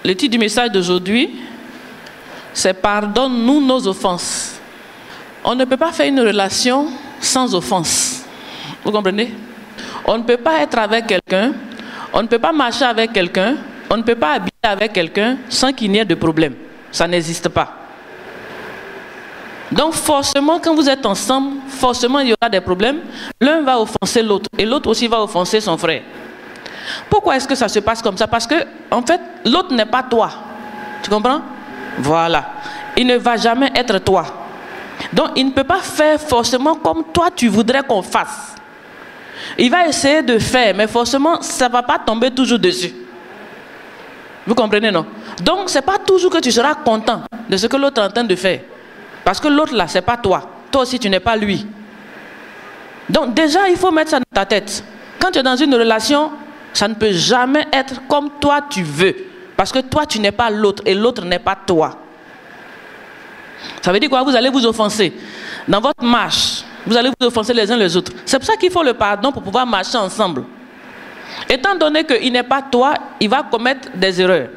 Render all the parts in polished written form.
Le titre du message d'aujourd'hui, c'est pardonne-nous nos offenses. On ne peut pas faire une relation sans offense. Vous comprenez? On ne peut pas être avec quelqu'un, on ne peut pas marcher avec quelqu'un, on ne peut pas habiter avec quelqu'un sans qu'il n'y ait de problème. Ça n'existe pas. Donc forcément, quand vous êtes ensemble, forcément il y aura des problèmes. L'un va offenser l'autre et l'autre aussi va offenser son frère. Pourquoi est-ce que ça se passe comme ça? Parce que, en fait, l'autre n'est pas toi. Tu comprends? Voilà. Il ne va jamais être toi. Donc, il ne peut pas faire forcément comme toi tu voudrais qu'on fasse. Il va essayer de faire, mais forcément, ça ne va pas tomber toujours dessus. Vous comprenez, non? Donc, ce n'est pas toujours que tu seras content de ce que l'autre est en train de faire. Parce que l'autre là, ce n'est pas toi. Toi aussi, tu n'es pas lui. Donc, déjà, il faut mettre ça dans ta tête. Quand tu es dans une relation, ça ne peut jamais être comme toi tu veux. Parce que toi, tu n'es pas l'autre et l'autre n'est pas toi. Ça veut dire quoi? Vous allez vous offenser. Dans votre marche, vous allez vous offenser les uns les autres. C'est pour ça qu'il faut le pardon pour pouvoir marcher ensemble. Étant donné qu'il n'est pas toi, il va commettre des erreurs.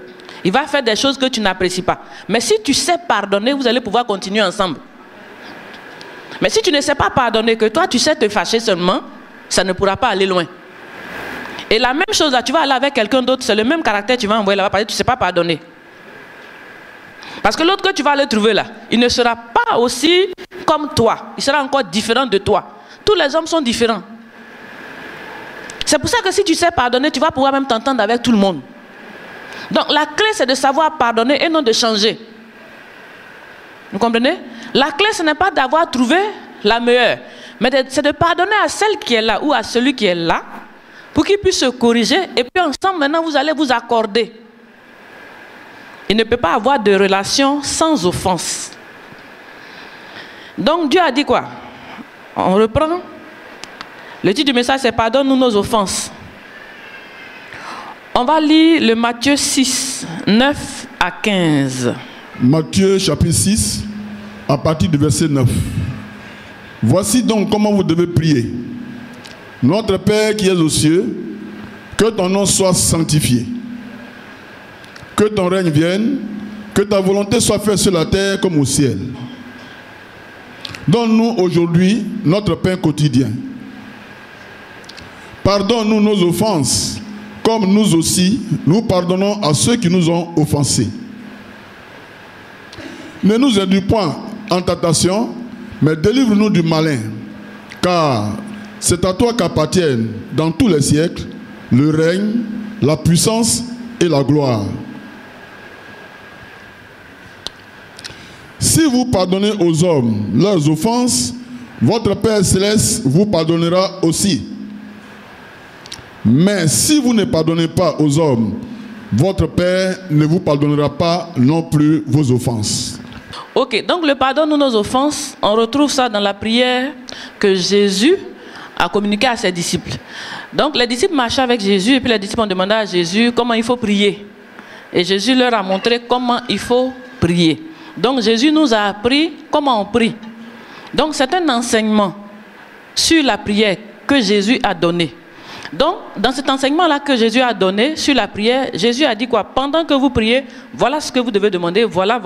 Il va faire des choses que tu n'apprécies pas. Mais si tu sais pardonner, vous allez pouvoir continuer ensemble. Mais si tu ne sais pas pardonner, que toi tu sais te fâcher seulement, ça ne pourra pas aller loin. Et la même chose là, tu vas aller avec quelqu'un d'autre, c'est le même caractère, tu vas envoyer là-bas parce que tu ne sais pas pardonner. Parce que l'autre que tu vas aller trouver là, il ne sera pas aussi comme toi. Il sera encore différent de toi. Tous les hommes sont différents. C'est pour ça que si tu sais pardonner, tu vas pouvoir même t'entendre avec tout le monde. Donc la clé c'est de savoir pardonner et non de changer. Vous comprenez? La clé ce n'est pas d'avoir trouvé la meilleure, mais c'est de pardonner à celle qui est là ou à celui qui est là, pour qu'il puisse se corriger, et puis ensemble, maintenant, vous allez vous accorder. Il ne peut pas avoir de relation sans offense. Donc, Dieu a dit quoi? On reprend. Le titre du message, c'est pardonne-nous nos offenses. On va lire le Matthieu 6, 9 à 15. Matthieu chapitre 6, à partir du verset 9. Voici donc comment vous devez prier. Notre Père qui es aux cieux, que ton nom soit sanctifié. Que ton règne vienne, que ta volonté soit faite sur la terre comme au ciel. Donne-nous aujourd'hui notre pain quotidien. Pardonne-nous nos offenses, comme nous aussi, nous pardonnons à ceux qui nous ont offensés. Ne nous induis point en tentation, mais délivre-nous du malin, car c'est à toi qu'appartiennent dans tous les siècles le règne, la puissance et la gloire. Si vous pardonnez aux hommes leurs offenses, votre Père Céleste vous pardonnera aussi. Mais si vous ne pardonnez pas aux hommes, votre Père ne vous pardonnera pas non plus vos offenses. Ok, donc le pardon de nos offenses, on retrouve ça dans la prière que Jésus a communiqué à ses disciples. Donc les disciples marchaient avec Jésus et puis les disciples ont demandé à Jésus comment il faut prier. Et Jésus leur a montré comment il faut prier. Donc Jésus nous a appris comment on prie. Donc c'est un enseignement sur la prière que Jésus a donné. Donc dans cet enseignement-là que Jésus a donné sur la prière, Jésus a dit quoi? Pendant que vous priez, voilà ce que vous devez demander, voilà.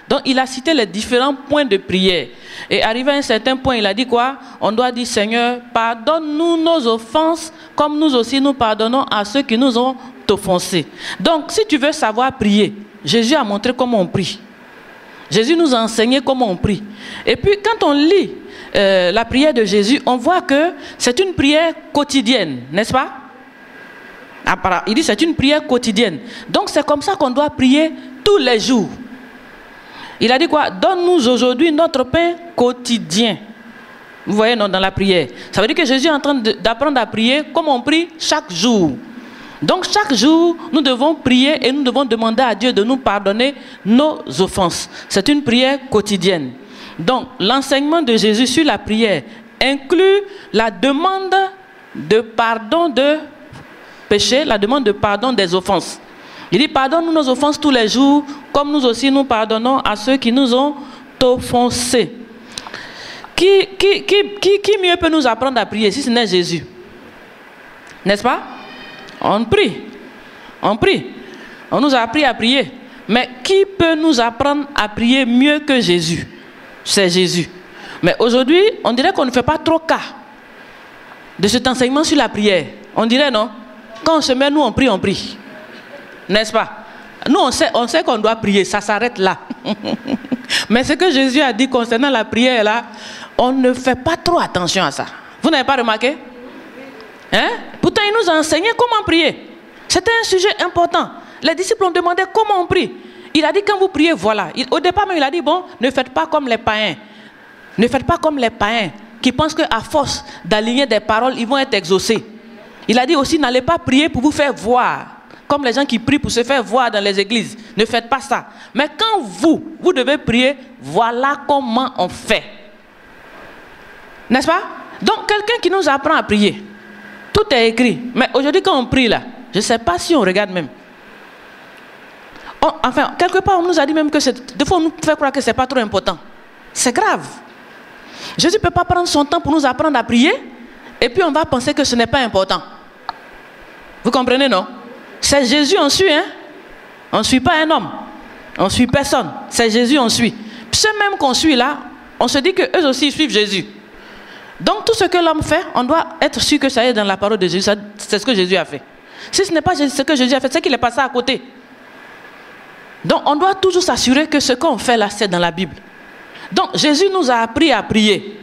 Donc il a cité les différents points de prière. Et arrivé à un certain point, il a dit quoi? On doit dire Seigneur, pardonne-nous nos offenses, comme nous aussi nous pardonnons à ceux qui nous ont offensés. Donc si tu veux savoir prier, Jésus a montré comment on prie. Jésus nous a enseigné comment on prie. Et puis quand on lit la prière de Jésus, on voit que c'est une prière quotidienne, n'est-ce pas? Il dit c'est une prière quotidienne. Donc c'est comme ça qu'on doit prier tous les jours. Il a dit quoi? Donne-nous aujourd'hui notre pain quotidien. Vous voyez, non, dans la prière. Ça veut dire que Jésus est en train d'apprendre à prier comme on prie chaque jour. Donc chaque jour, nous devons prier et nous devons demander à Dieu de nous pardonner nos offenses. C'est une prière quotidienne. Donc l'enseignement de Jésus sur la prière inclut la demande de pardon de péché, la demande de pardon des offenses. Il dit pardonne-nous nos offenses tous les jours, comme nous aussi nous pardonnons à ceux qui nous ont offensés. Qui mieux peut nous apprendre à prier si ce n'est Jésus? N'est-ce pas? On prie. On prie. On nous a appris à prier. Mais qui peut nous apprendre à prier mieux que Jésus? C'est Jésus. Mais aujourd'hui, on dirait qu'on ne fait pas trop cas de cet enseignement sur la prière. On dirait non. Quand on se met, nous on prie. N'est-ce pas? Nous on sait qu'on doit prier, ça s'arrête là. Mais ce que Jésus a dit concernant la prière là, on ne fait pas trop attention à ça. Vous n'avez pas remarqué? Hein? Pourtant il nous a enseigné comment prier. C'était un sujet important. Les disciples ont demandé comment on prie. Il a dit quand vous priez, voilà. Au départ même il a dit bon, ne faites pas comme les païens. Ne faites pas comme les païens qui pensent qu'à force d'aligner des paroles, ils vont être exaucés. Il a dit aussi, n'allez pas prier pour vous faire voir. Comme les gens qui prient pour se faire voir dans les églises. Ne faites pas ça. Mais quand vous devez prier, voilà comment on fait. N'est-ce pas? Donc, quelqu'un qui nous apprend à prier. Tout est écrit. Mais aujourd'hui, quand on prie là, je ne sais pas si on regarde même. Enfin, quelque part, on nous a dit même que des fois, on nous fait croire que ce n'est pas trop important. C'est grave. Jésus ne peut pas prendre son temps pour nous apprendre à prier et puis on va penser que ce n'est pas important. Vous comprenez, non? C'est Jésus, on suit, hein? On ne suit pas un homme. On ne suit personne. C'est Jésus, on suit. Ceux même qu'on suit là, on se dit qu'eux aussi suivent Jésus. Donc tout ce que l'homme fait, on doit être sûr que ça est dans la parole de Jésus. C'est ce que Jésus a fait. Si ce n'est pas ce que Jésus a fait, c'est qu'il est passé à côté. Donc on doit toujours s'assurer que ce qu'on fait là, c'est dans la Bible. Donc Jésus nous a appris à prier.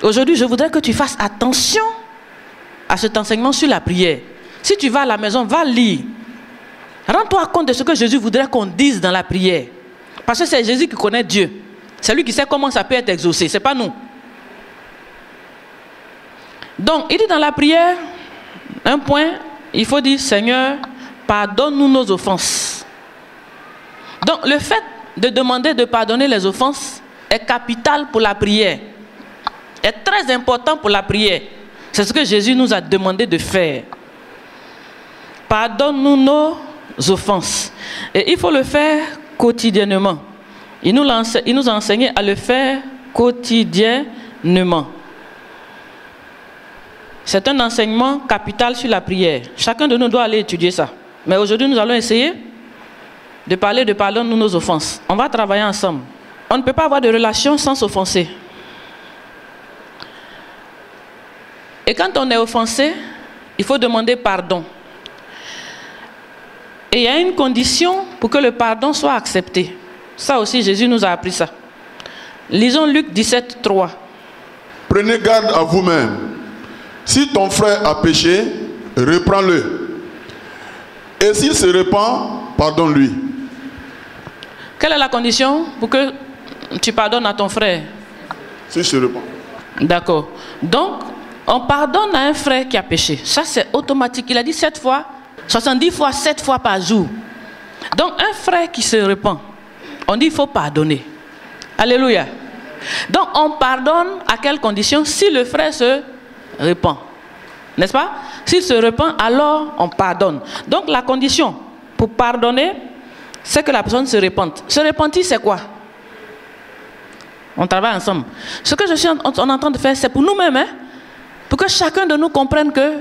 Aujourd'hui, je voudrais que tu fasses attention à cet enseignement sur la prière. Si tu vas à la maison, va lire. Rends-toi compte de ce que Jésus voudrait qu'on dise dans la prière. Parce que c'est Jésus qui connaît Dieu. C'est lui qui sait comment ça peut être exaucé. Ce n'est pas nous. Donc, il dit dans la prière, un point, il faut dire, Seigneur, pardonne-nous nos offenses. Donc, le fait de demander de pardonner les offenses est capital pour la prière. Est très important pour la prière. C'est ce que Jésus nous a demandé de faire. Pardonne-nous nos offenses. Et il faut le faire quotidiennement. Il nous a enseigné à le faire quotidiennement. C'est un enseignement capital sur la prière. Chacun de nous doit aller étudier ça. Mais aujourd'hui, nous allons essayer de parler de pardonne-nous nos offenses. On va travailler ensemble. On ne peut pas avoir de relation sans s'offenser. Et quand on est offensé, il faut demander pardon. Et il y a une condition pour que le pardon soit accepté. Ça aussi, Jésus nous a appris ça. Lisons Luc 17, 3. Prenez garde à vous-même. Si ton frère a péché, reprends-le. Et s'il se repent, pardonne-lui. Quelle est la condition pour que tu pardonnes à ton frère? S'il se repent. D'accord. Donc, on pardonne à un frère qui a péché. Ça, c'est automatique. Il a dit 7 fois, 70 fois, 7 fois par jour. Donc, un frère qui se repent, on dit il faut pardonner. Alléluia. Donc, on pardonne à quelles conditions? Si le frère se repent. N'est-ce pas? S'il se repent, alors on pardonne. Donc, la condition pour pardonner, c'est que la personne se repente. Se repentir, c'est quoi? On travaille ensemble. Ce que on est en train de faire, c'est pour nous-mêmes, hein? Pour que chacun de nous comprenne que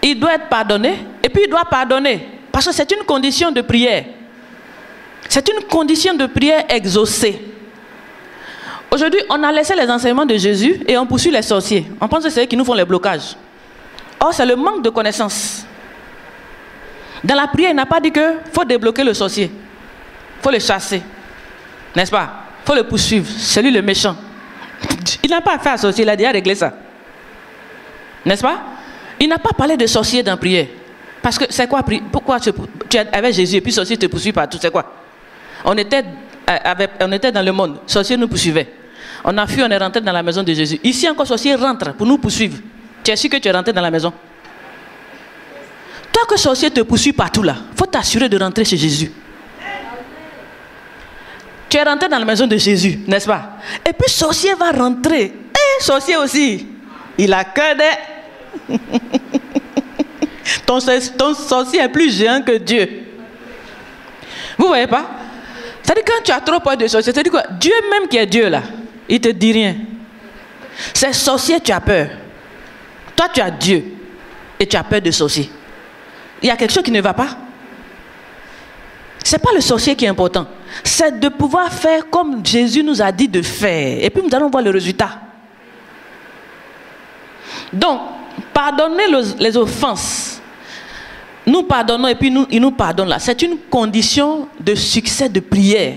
il doit être pardonné, et puis il doit pardonner. Parce que c'est une condition de prière. C'est une condition de prière exaucée. Aujourd'hui, on a laissé les enseignements de Jésus et on poursuit les sorciers. On pense que c'est eux qui nous font les blocages. Or, c'est le manque de connaissance. Dans la prière, il n'a pas dit qu'il faut débloquer le sorcier. Il faut le chasser. N'est-ce pas? Il faut le poursuivre. C'est lui le méchant. Il n'a pas fait à sorcier, il a déjà réglé ça. N'est-ce pas? Il n'a pas parlé de sorcier dans la prière. Parce que c'est quoi? Pourquoi tu es avec Jésus et puis sorcier te poursuit partout? C'est quoi? On était dans le monde. Sorcier nous poursuivait. On a fui, on est rentré dans la maison de Jésus. Ici encore, sorcier rentre pour nous poursuivre. Tu es sûr que tu es rentré dans la maison? Toi que sorcier te poursuit partout là, il faut t'assurer de rentrer chez Jésus. Tu es rentré dans la maison de Jésus, n'est-ce pas? Et puis sorcier va rentrer. Et sorcier aussi. Il a que des... ton sorcier est plus géant que Dieu. Vous voyez pas? C'est-à-dire quand tu as trop peur de sorcier, c'est-à-dire quoi? Dieu même qui est Dieu là, il te dit rien. C'est sorcier, tu as peur. Toi tu as Dieu et tu as peur de sorcier. Il y a quelque chose qui ne va pas. Ce n'est pas le sorcier qui est important. C'est de pouvoir faire comme Jésus nous a dit de faire. Et puis nous allons voir le résultat. Donc, pardonner les offenses. Nous pardonnons et puis il nous pardonne là. C'est une condition de succès de prière.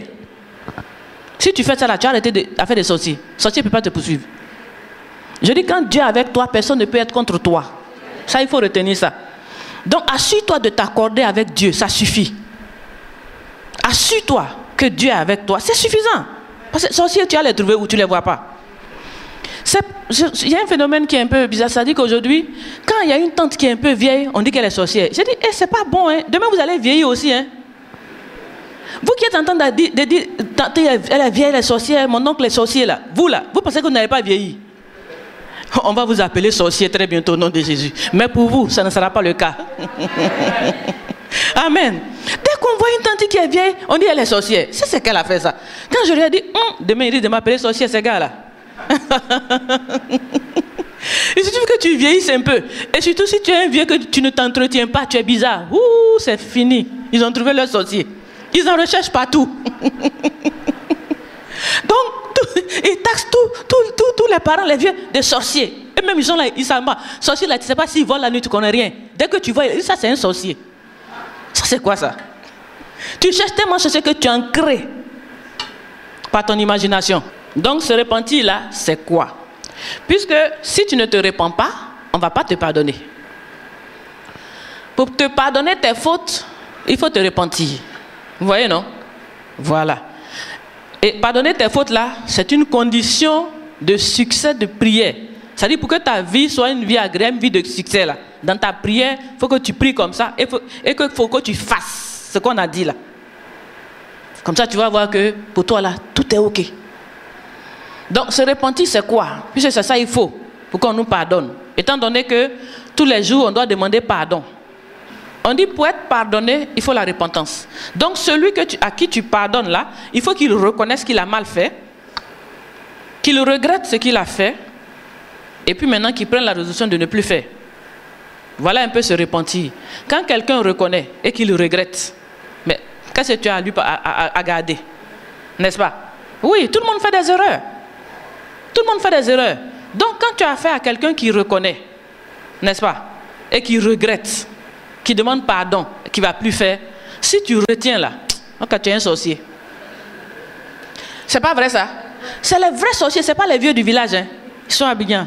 Si tu fais ça là, tu as arrêté de faire des sorciers. Le sorcier ne peut pas te poursuivre. Je dis, quand Dieu est avec toi, personne ne peut être contre toi. Ça, il faut retenir ça. Donc, assure-toi de t'accorder avec Dieu, ça suffit. Assure-toi que Dieu est avec toi, c'est suffisant. Parce que les sorciers, tu vas les trouver où tu ne les vois pas. Il y a un phénomène qui est un peu bizarre. Ça dit qu'aujourd'hui, quand il y a une tante qui est un peu vieille, on dit qu'elle est sorcière. J'ai dit, c'est pas bon, hein. Demain vous allez vieillir aussi, hein. Vous qui êtes en train de dire, tante, elle est vieille, elle est sorcière, mon oncle est sorcier là. Vous pensez que vous n'avez pas vieilli. On va vous appeler sorcier très bientôt au nom de Jésus. Mais pour vous, ça ne sera pas le cas. Amen. Dès qu'on voit une tante qui est vieille, on dit elle est sorcière. C'est qu'elle a fait ça. Quand je lui ai dit, demain il dit de m'appeler sorcière, ces gars-là. Il suffit que tu vieillisses un peu. Et surtout si tu es un vieux que tu ne t'entretiens pas, tu es bizarre. Ouh, c'est fini. Ils ont trouvé leur sorcier. Ils en recherchent partout. Donc, ils taxent tous les parents, les vieux, des sorciers. Et même ils sont là, ils savent pas. Sorcier là, tu ne sais pas s'ils volent la nuit, tu ne connais rien. Dès que tu vois, ça c'est un sorcier. Ça c'est quoi ça? Tu cherches tellement ce que tu en crées par ton imagination. Donc ce repentir là, c'est quoi? Puisque si tu ne te repens pas, on ne va pas te pardonner. Pour te pardonner tes fautes, il faut te repentir. Vous voyez, non? Voilà. Et pardonner tes fautes là, c'est une condition de succès de prière. C'est-à-dire pour que ta vie soit une vie agréable, une vie de succès là. Dans ta prière, il faut que tu pries comme ça et qu'il faut que tu fasses ce qu'on a dit là. Comme ça, tu vas voir que pour toi là, tout est ok. Donc, se repentir, c'est quoi? Puisque c'est ça il faut pour qu'on nous pardonne. Étant donné que tous les jours, on doit demander pardon. On dit pour être pardonné, il faut la repentance. Donc, celui à qui tu pardonnes là, il faut qu'il reconnaisse qu'il a mal fait, qu'il regrette ce qu'il a fait, et puis maintenant qu'il prenne la résolution de ne plus faire. Voilà un peu se repentir. Quand quelqu'un reconnaît et qu'il regrette, mais qu'est-ce que tu as à lui à garder? N'est-ce pas? Oui, tout le monde fait des erreurs. Tout le monde fait des erreurs. Donc, quand tu as affaire à quelqu'un qui reconnaît, n'est-ce pas, et qui regrette, qui demande pardon, qui ne va plus faire, si tu retiens là, donc tu es un sorcier. C'est pas vrai ça? C'est les vrais sorciers, ce n'est pas les vieux du village. Hein. Ils sont habillés.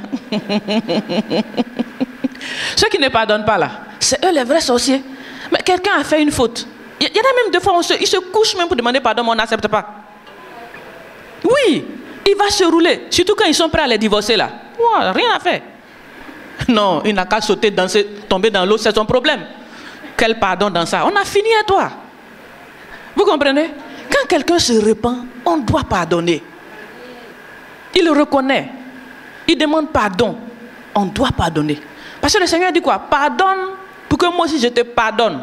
Ceux qui ne pardonnent pas là, c'est eux les vrais sorciers. Mais quelqu'un a fait une faute. Il y en a même des fois, ils se couchent même pour demander pardon, mais on n'accepte pas. Oui, il va se rouler. Surtout quand ils sont prêts à les divorcer là. Wow, rien à faire. Non, il n'a qu'à sauter, danser, tomber dans l'eau, c'est son problème. Quel pardon dans ça? On a fini à toi. Vous comprenez? Quand quelqu'un se repent, on doit pardonner. Il le reconnaît. Il demande pardon. On doit pardonner. Parce que le Seigneur dit quoi? Pardonne pour que moi aussi je te pardonne.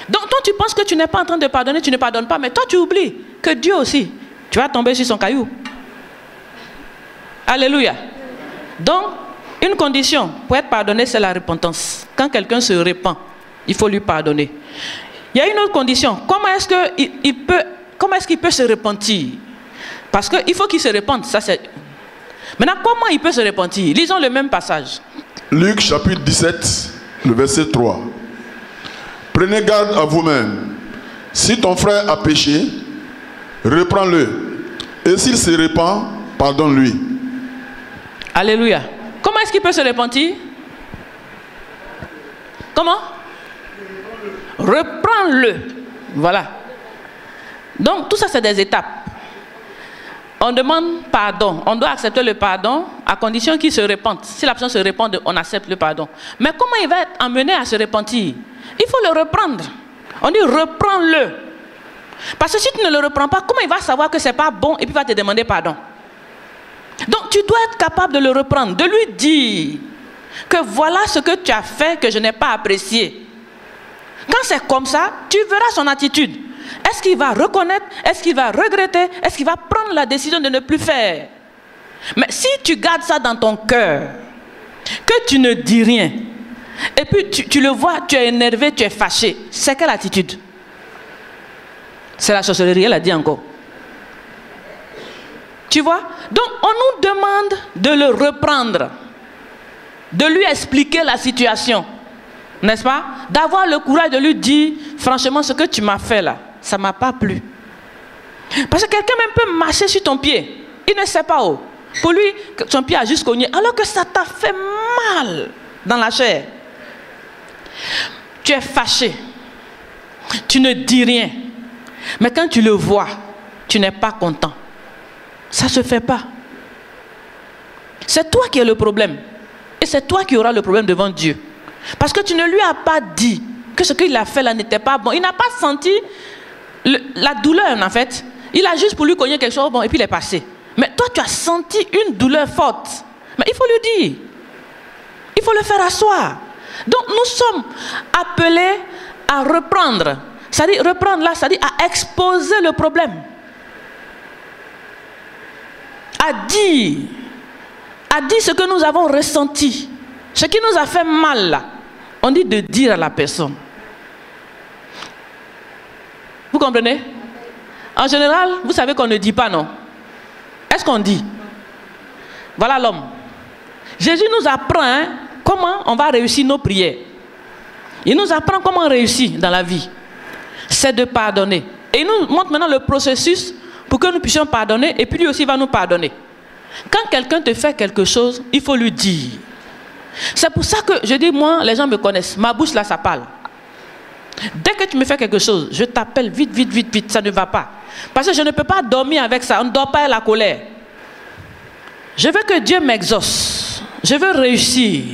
Donc toi tu penses que tu n'es pas en train de pardonner, tu ne pardonnes pas, mais toi tu oublies que Dieu aussi, tu vas tomber sur son caillou. Alléluia. Donc, une condition pour être pardonné, c'est la repentance. Quand quelqu'un se repent, il faut lui pardonner. Il y a une autre condition. Comment est-ce qu'il peut se repentir? Parce qu'il faut qu'il se repente. Ça, c'est... Maintenant, comment il peut se repentir? Lisons le même passage. Luc chapitre 17, le verset 3. Prenez garde à vous-même. Si ton frère a péché, reprends-le. Et s'il se repent, pardonne-lui. Alléluia. Comment est-ce qu'il peut se repentir? Comment? Reprends-le. Voilà. Donc, tout ça, c'est des étapes. On demande pardon. On doit accepter le pardon à condition qu'il se repente. Si la personne se repent, on accepte le pardon. Mais comment il va être amené à se repentir? Il faut le reprendre. On dit reprends-le. Parce que si tu ne le reprends pas, comment il va savoir que ce n'est pas bon et puis il va te demander pardon? Donc tu dois être capable de le reprendre, de lui dire que voilà ce que tu as fait que je n'ai pas apprécié. Quand c'est comme ça, tu verras son attitude. Est-ce qu'il va reconnaître? Est-ce qu'il va regretter? Est-ce qu'il va prendre la décision de ne plus faire? Mais si tu gardes ça dans ton cœur, que tu ne dis rien, et puis tu le vois, tu es énervé, tu es fâché, c'est quelle attitude? C'est la sorcellerie, elle a dit encore. Tu vois? Donc on nous demande de le reprendre, de lui expliquer la situation, n'est-ce pas? D'avoir le courage de lui dire, franchement, ce que tu m'as fait là, ça ne m'a pas plu. Parce que quelqu'un même peut marcher sur ton pied, il ne sait pas où. Pour lui, son pied a juste cogné, alors que ça t'a fait mal dans la chair. Tu es fâché, tu ne dis rien, mais quand tu le vois, tu n'es pas content. Ça ne se fait pas. C'est toi qui as le problème. Et c'est toi qui auras le problème devant Dieu. Parce que tu ne lui as pas dit que ce qu'il a fait là n'était pas bon. Il n'a pas senti la douleur en fait. Il a juste pour lui cogner quelque chose bon et puis il est passé. Mais toi tu as senti une douleur forte. Mais il faut lui dire. Il faut le faire asseoir. Donc nous sommes appelés à reprendre. C'est-à-dire reprendre là, c'est-à-dire à exposer le problème. À dire ce que nous avons ressenti, ce qui nous a fait mal là. On dit de dire à la personne. Vous comprenez? En général, vous savez qu'on ne dit pas non. Est-ce qu'on dit? Voilà l'homme. Jésus nous apprend comment on va réussir nos prières. Il nous apprend comment réussir dans la vie. C'est de pardonner. Et il nous montre maintenant le processus pour que nous puissions pardonner, et puis lui aussi va nous pardonner. Quand quelqu'un te fait quelque chose, il faut lui dire. C'est pour ça que je dis, moi, les gens me connaissent. Ma bouche là, ça parle. Dès que tu me fais quelque chose, je t'appelle vite, vite, vite, vite, ça ne va pas. Parce que je ne peux pas dormir avec ça, on ne dort pas à la colère. Je veux que Dieu m'exauce. Je veux réussir.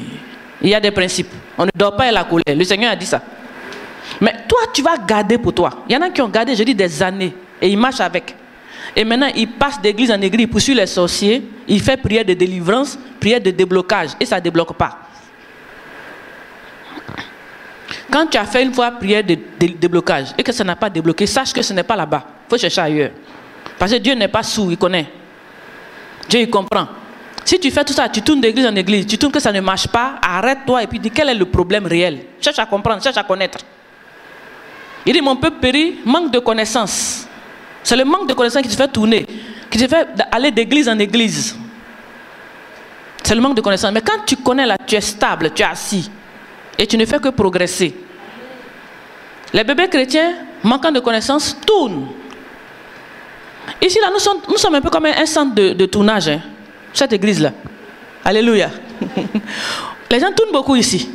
Il y a des principes. On ne dort pas à la colère. Le Seigneur a dit ça. Mais toi, tu vas garder pour toi. Il y en a qui ont gardé, je dis, des années. Et ils marchent avec. Et maintenant, il passe d'église en église, il poursuit les sorciers, il fait prière de délivrance, prière de déblocage, et ça ne débloque pas. Quand tu as fait une fois prière de déblocage et que ça n'a pas débloqué, sache que ce n'est pas là-bas. Il faut chercher ailleurs. Parce que Dieu n'est pas sourd, il connaît. Dieu, il comprend. Si tu fais tout ça, tu tournes d'église en église, tu tournes que ça ne marche pas, arrête-toi et puis dis quel est le problème réel. Cherche à comprendre, cherche à connaître. Il dit, mon peuple périt, manque de connaissance. C'est le manque de connaissance qui te fait tourner, qui te fait aller d'église en église. C'est le manque de connaissance. Mais quand tu connais là, tu es stable, tu es assis. Et tu ne fais que progresser. Les bébés chrétiens, manquant de connaissance, tournent. Ici, là, nous sommes un peu comme un centre de tournage, hein, cette église-là. Alléluia. Les gens tournent beaucoup ici.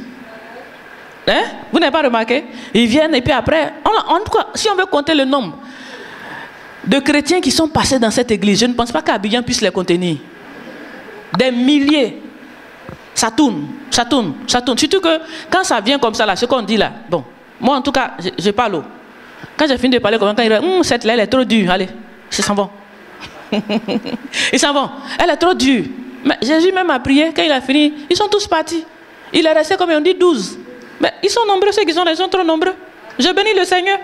Hein? Vous n'avez pas remarqué? Ils viennent et puis après, en tout cas, si on veut compter le nombre de chrétiens qui sont passés dans cette église, je ne pense pas qu'Abidjan puisse les contenir. Des milliers. Ça tourne, ça tourne, ça tourne. Surtout que quand ça vient comme ça, là, ce qu'on dit là, bon, moi en tout cas, je parle. Quand j'ai fini de parler, quand il dit, cette là, elle est trop dure, allez, ils s'en vont. Ils s'en vont. Elle est trop dure. Mais Jésus même a prié, quand il a fini, ils sont tous partis. Il est resté comme on dit 12. Mais ils sont nombreux, ceux qui sont là, ils sont trop nombreux. Je bénis le Seigneur.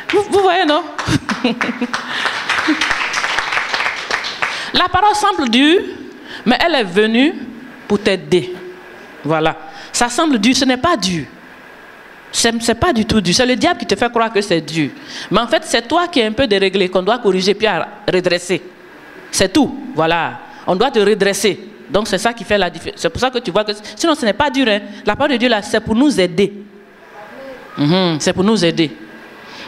Vous voyez, non? La parole semble dure, mais elle est venue pour t'aider. Voilà. Ça semble dur, ce n'est pas dur. C'est pas du tout dur. C'est le diable qui te fait croire que c'est dur. Mais en fait, c'est toi qui es un peu déréglé, qu'on doit corriger puis redresser. C'est tout. Voilà. On doit te redresser. Donc c'est ça qui fait la différence. C'est pour ça que tu vois que sinon ce n'est pas dur. Hein. La parole de Dieu là, c'est pour nous aider. C'est pour nous aider.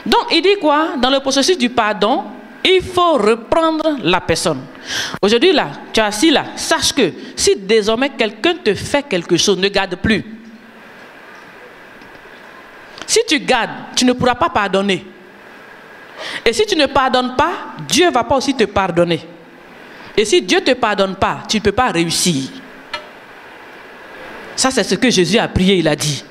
Donc il dit quoi? Dans le processus du pardon, il faut reprendre la personne. Aujourd'hui là, tu es assis là, sache que si désormais quelqu'un te fait quelque chose, ne garde plus. Si tu gardes, tu ne pourras pas pardonner. Et si tu ne pardonnes pas, Dieu ne va pas aussi te pardonner. Et si Dieu ne te pardonne pas, tu ne peux pas réussir. Ça, c'est ce que Jésus a prié, il a dit.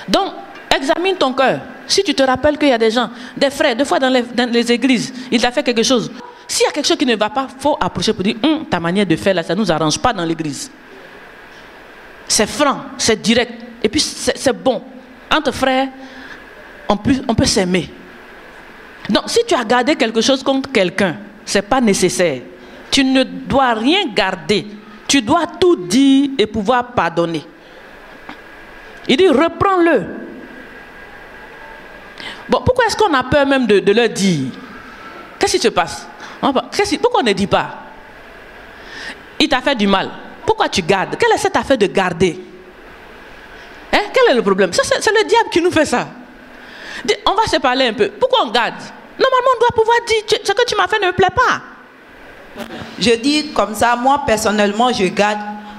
Donc, examine ton cœur. Si tu te rappelles qu'il y a des gens, des frères, des fois dans les églises, il t'a fait quelque chose. S'il y a quelque chose qui ne va pas, il faut approcher pour dire, ta manière de faire là, ça ne nous arrange pas dans l'église. C'est franc, c'est direct. Et puis, c'est bon. Entre frères, on peut s'aimer. Donc, si tu as gardé quelque chose contre quelqu'un, ce n'est pas nécessaire. Tu ne dois rien garder. Tu dois tout dire et pouvoir pardonner. Il dit, reprends-le. Bon, pourquoi est-ce qu'on a peur même de leur dire? Qu'est-ce qui se passe? Pourquoi on ne dit pas? Il t'a fait du mal. Pourquoi tu gardes? Quelle est cette affaire de garder? Hein? Quel est le problème? C'est le diable qui nous fait ça. On va se parler un peu. Pourquoi on garde? Normalement, on doit pouvoir dire ce que tu m'as fait ne me plaît pas. Je dis comme ça, moi personnellement, je garde.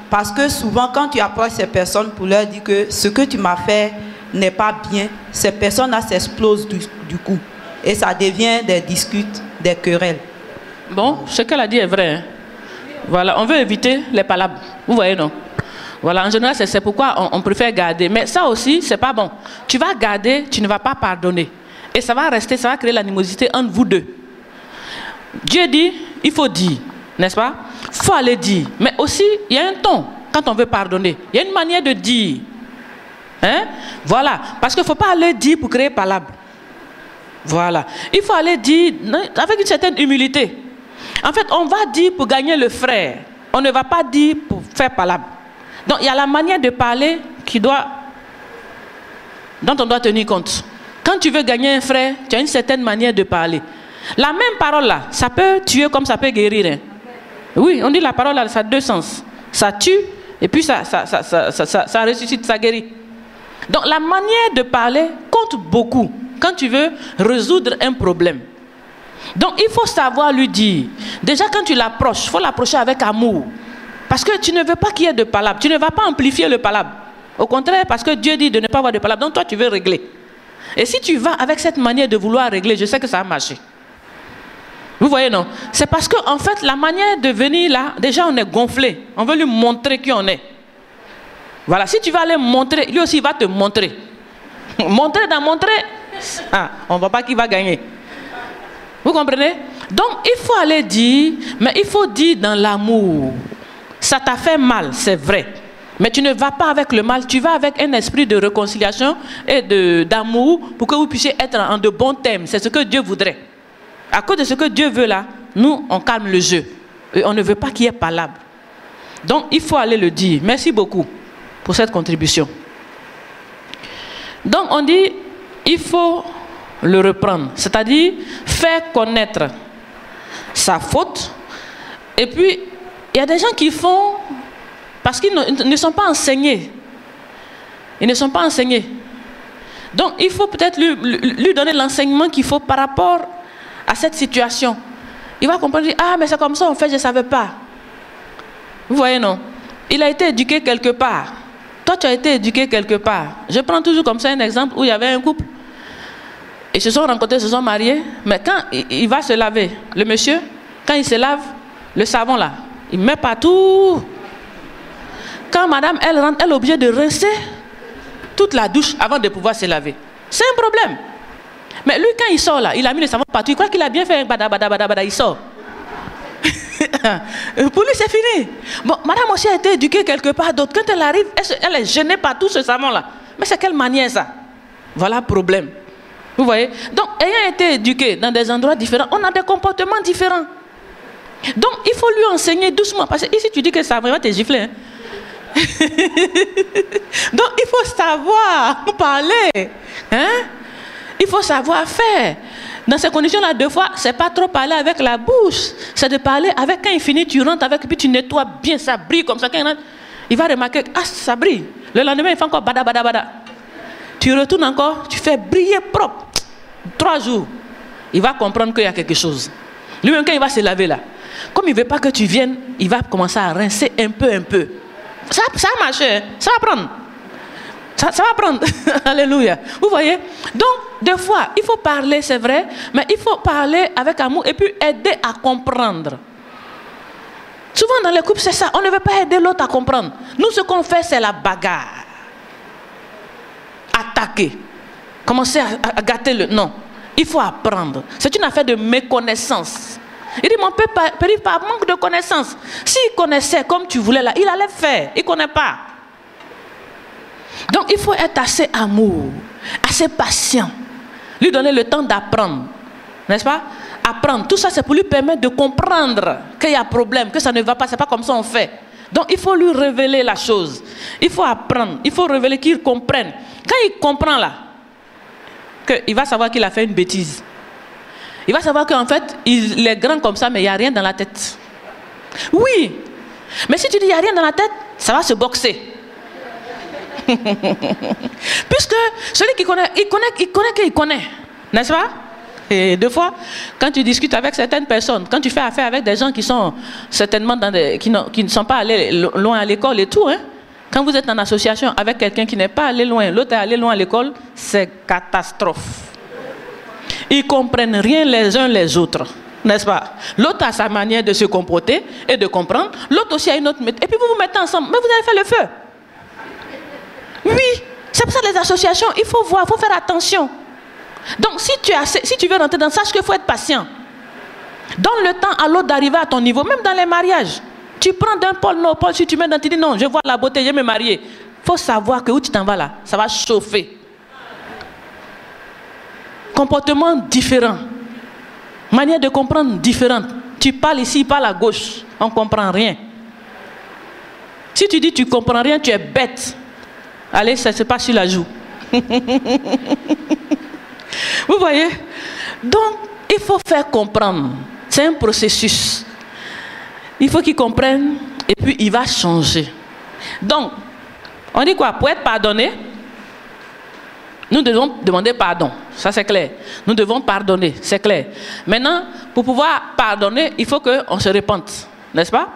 Parce que souvent, quand tu approches ces personnes pour leur dire que ce que tu m'as fait n'est pas bien, ces personnes-là s'explosent du coup. Et ça devient des disputes, des querelles. Bon, ce qu'elle a dit est vrai. Hein? Voilà, on veut éviter les palabres. Vous voyez, non? Voilà, en général, c'est pourquoi on préfère garder. Mais ça aussi, c'est pas bon. Tu vas garder, tu ne vas pas pardonner. Et ça va rester, ça va créer l'animosité entre vous deux. Dieu dit, il faut dire, n'est-ce pas? Il faut aller dire. Mais aussi, il y a un ton quand on veut pardonner. Il y a une manière de dire. Hein? Voilà. Parce qu'il ne faut pas aller dire pour créer palabre. Voilà. Il faut aller dire avec une certaine humilité. En fait, on va dire pour gagner le frère. On ne va pas dire pour faire palabre. Donc, il y a la manière de parler dont on doit tenir compte. Quand tu veux gagner un frère, tu as une certaine manière de parler. La même parole là, ça peut tuer comme ça peut guérir. Hein. Oui, on dit la parole là, ça a deux sens. Ça tue et puis ça ressuscite, ça guérit. Donc la manière de parler compte beaucoup quand tu veux résoudre un problème. Donc il faut savoir lui dire. Déjà quand tu l'approches, il faut l'approcher avec amour. Parce que tu ne veux pas qu'il y ait de palabre. Tu ne vas pas amplifier le palabre. Au contraire, parce que Dieu dit de ne pas avoir de palabre. Donc toi tu veux régler. Et si tu vas avec cette manière de vouloir régler, je sais que ça va marcher. Vous voyez, non? C'est parce que, en fait, la manière de venir là, déjà on est gonflé. On veut lui montrer qui on est. Voilà, si tu vas aller montrer, lui aussi il va te montrer. Montrer, on ne voit pas qui va gagner. Vous comprenez? Donc, il faut aller dire, mais il faut dire dans l'amour. Ça t'a fait mal, c'est vrai. Mais tu ne vas pas avec le mal, tu vas avec un esprit de réconciliation et d'amour pour que vous puissiez être en de bons termes. C'est ce que Dieu voudrait. À cause de ce que Dieu veut là, nous, on calme le jeu. Et on ne veut pas qu'il y ait palabre. Donc, il faut aller le dire. Merci beaucoup pour cette contribution. Donc, on dit, il faut le reprendre. C'est-à-dire, faire connaître sa faute. Et puis, il y a des gens qui font... Parce qu'ils ne sont pas enseignés. Ils ne sont pas enseignés. Donc, il faut peut-être lui donner l'enseignement qu'il faut par rapport à cette situation. Il va comprendre, ah, mais c'est comme ça, en fait, je ne savais pas. Vous voyez, non? Il a été éduqué quelque part. Toi, tu as été éduqué quelque part. Je prends toujours comme ça un exemple où il y avait un couple. Ils se sont rencontrés, ils se sont mariés. Mais quand il va se laver, le monsieur, quand il se lave, le savon là, il met partout. Quand madame, elle rentre, elle est obligée de rincer toute la douche avant de pouvoir se laver. C'est un problème. Mais lui, quand il sort là, il a mis le savon partout. Il croit qu'il a bien fait un bada, il sort. Pour lui, c'est fini. Bon, madame aussi a été éduquée quelque part d'autre. Quand elle arrive, elle est gênée par tout ce savon là. Mais c'est quelle manière ça? Voilà le problème. Vous voyez? Donc, ayant été éduqué dans des endroits différents, on a des comportements différents. Donc, il faut lui enseigner doucement. Parce que ici, tu dis que ça va te gifler. Hein? Donc il faut savoir parler, hein? Il faut savoir faire. Dans ces conditions-là, deux fois, c'est pas trop parler avec la bouche, c'est de parler avec, quand il finit, tu rentres avec, puis tu nettoies bien, ça brille comme ça. Quand il va remarquer, ah, ça brille. Le lendemain, il fait encore bada. Tu retournes encore, tu fais briller propre. 3 jours, il va comprendre qu'il y a quelque chose. Lui-même, quand il va se laver là, comme il ne veut pas que tu viennes, il va commencer à rincer un peu. Ça a marché, ça va prendre. Ça va prendre. Alléluia. Vous voyez? Donc, des fois, il faut parler, c'est vrai, mais il faut parler avec amour et puis aider à comprendre. Souvent dans les couples, c'est ça. On ne veut pas aider l'autre à comprendre. Nous, ce qu'on fait, c'est la bagarre. Attaquer. Commencer à gâter le... Non. Il faut apprendre. C'est une affaire de méconnaissance. Il dit, mon père périt par manque de connaissance. S'il connaissait comme tu voulais là, il allait faire. Il ne connaît pas. Donc, il faut être assez amour, assez patient. Lui donner le temps d'apprendre. N'est-ce pas? Apprendre. Tout ça, c'est pour lui permettre de comprendre qu'il y a un problème, que ça ne va pas. Ce n'est pas comme ça on fait. Donc, il faut lui révéler la chose. Il faut apprendre. Il faut révéler qu'il comprenne. Quand il comprend là, qu'il va savoir qu'il a fait une bêtise. Il va savoir qu'en fait, il est grand comme ça, mais il n'y a rien dans la tête. Oui, mais si tu dis il n'y a rien dans la tête, ça va se boxer. Puisque celui qui connaît, il connaît, n'est-ce pas? Et deux fois, quand tu discutes avec certaines personnes, quand tu fais affaire avec des gens qui sont certainement qui ne sont pas allés loin à l'école et tout, hein, quand vous êtes en association avec quelqu'un qui n'est pas allé loin, l'autre est allé loin à l'école, c'est catastrophe. Ils ne comprennent rien les uns les autres, n'est-ce pas? L'autre a sa manière de se comporter et de comprendre, l'autre aussi a une autre méthode. Et puis vous vous mettez ensemble, mais vous avez fait le feu. Oui, c'est pour ça les associations, il faut voir, il faut faire attention. Donc si tu veux rentrer dans ça, sache qu'il faut être patient. Donne le temps à l'autre d'arriver à ton niveau, même dans les mariages. Tu prends d'un pôle, non, pôle, si tu mets dans, tu dis non, je vois la beauté, je vais me marier. Il faut savoir que où tu t'en vas là, ça va chauffer. Comportement différent. Manière de comprendre différente. Tu parles ici, parle à gauche, on ne comprend rien. Si tu dis tu ne comprends rien, tu es bête. Allez, ça se passe sur la joue. Vous voyez? Donc, il faut faire comprendre. C'est un processus. Il faut qu'il comprenne et puis il va changer. Donc, on dit quoi? Pour être pardonné, nous devons demander pardon. Ça, c'est clair. Nous devons pardonner, c'est clair. Maintenant, pour pouvoir pardonner, il faut qu'on se repente. N'est-ce pas?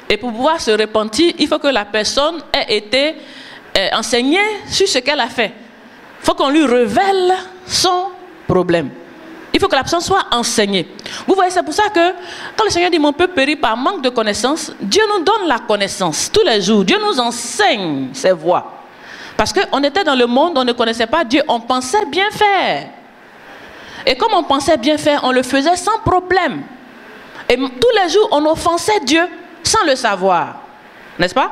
Et pour pouvoir se repentir, il faut que la personne ait été enseignée sur ce qu'elle a fait. Il faut qu'on lui révèle son problème. Il faut que la personne soit enseignée. Vous voyez, c'est pour ça que quand le Seigneur dit mon peuple périt par manque de connaissance, Dieu nous donne la connaissance tous les jours. Dieu nous enseigne ses voies. Parce qu'on était dans le monde, on ne connaissait pas Dieu, on pensait bien faire. Et comme on pensait bien faire, on le faisait sans problème. Et tous les jours, on offensait Dieu sans le savoir. N'est-ce pas?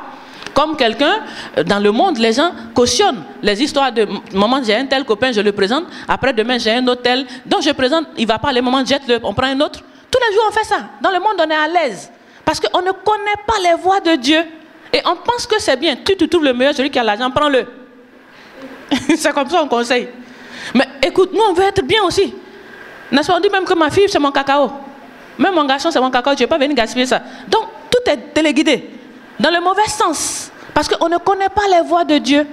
Comme quelqu'un, dans le monde, les gens cautionnent les histoires de maman, j'ai un tel copain, je le présente. Après demain, j'ai un autre tel. Donc je présente, il ne va pas aller, maman, jette-le, on prend un autre. Tous les jours, on fait ça. Dans le monde, on est à l'aise. Parce qu'on ne connaît pas les voies de Dieu. Et on pense que c'est bien. Tu trouves le meilleur, celui qui a l'argent, prends-le. C'est comme ça qu'on conseille. Mais écoute, nous, on veut être bien aussi. N'est-ce pas? On dit même que ma fille, c'est mon cacao. Même mon garçon, c'est mon cacao. Tu ne vas pas venir gaspiller ça. Donc, tout est téléguidé. Dans le mauvais sens. Parce qu'on ne connaît pas les voies de Dieu.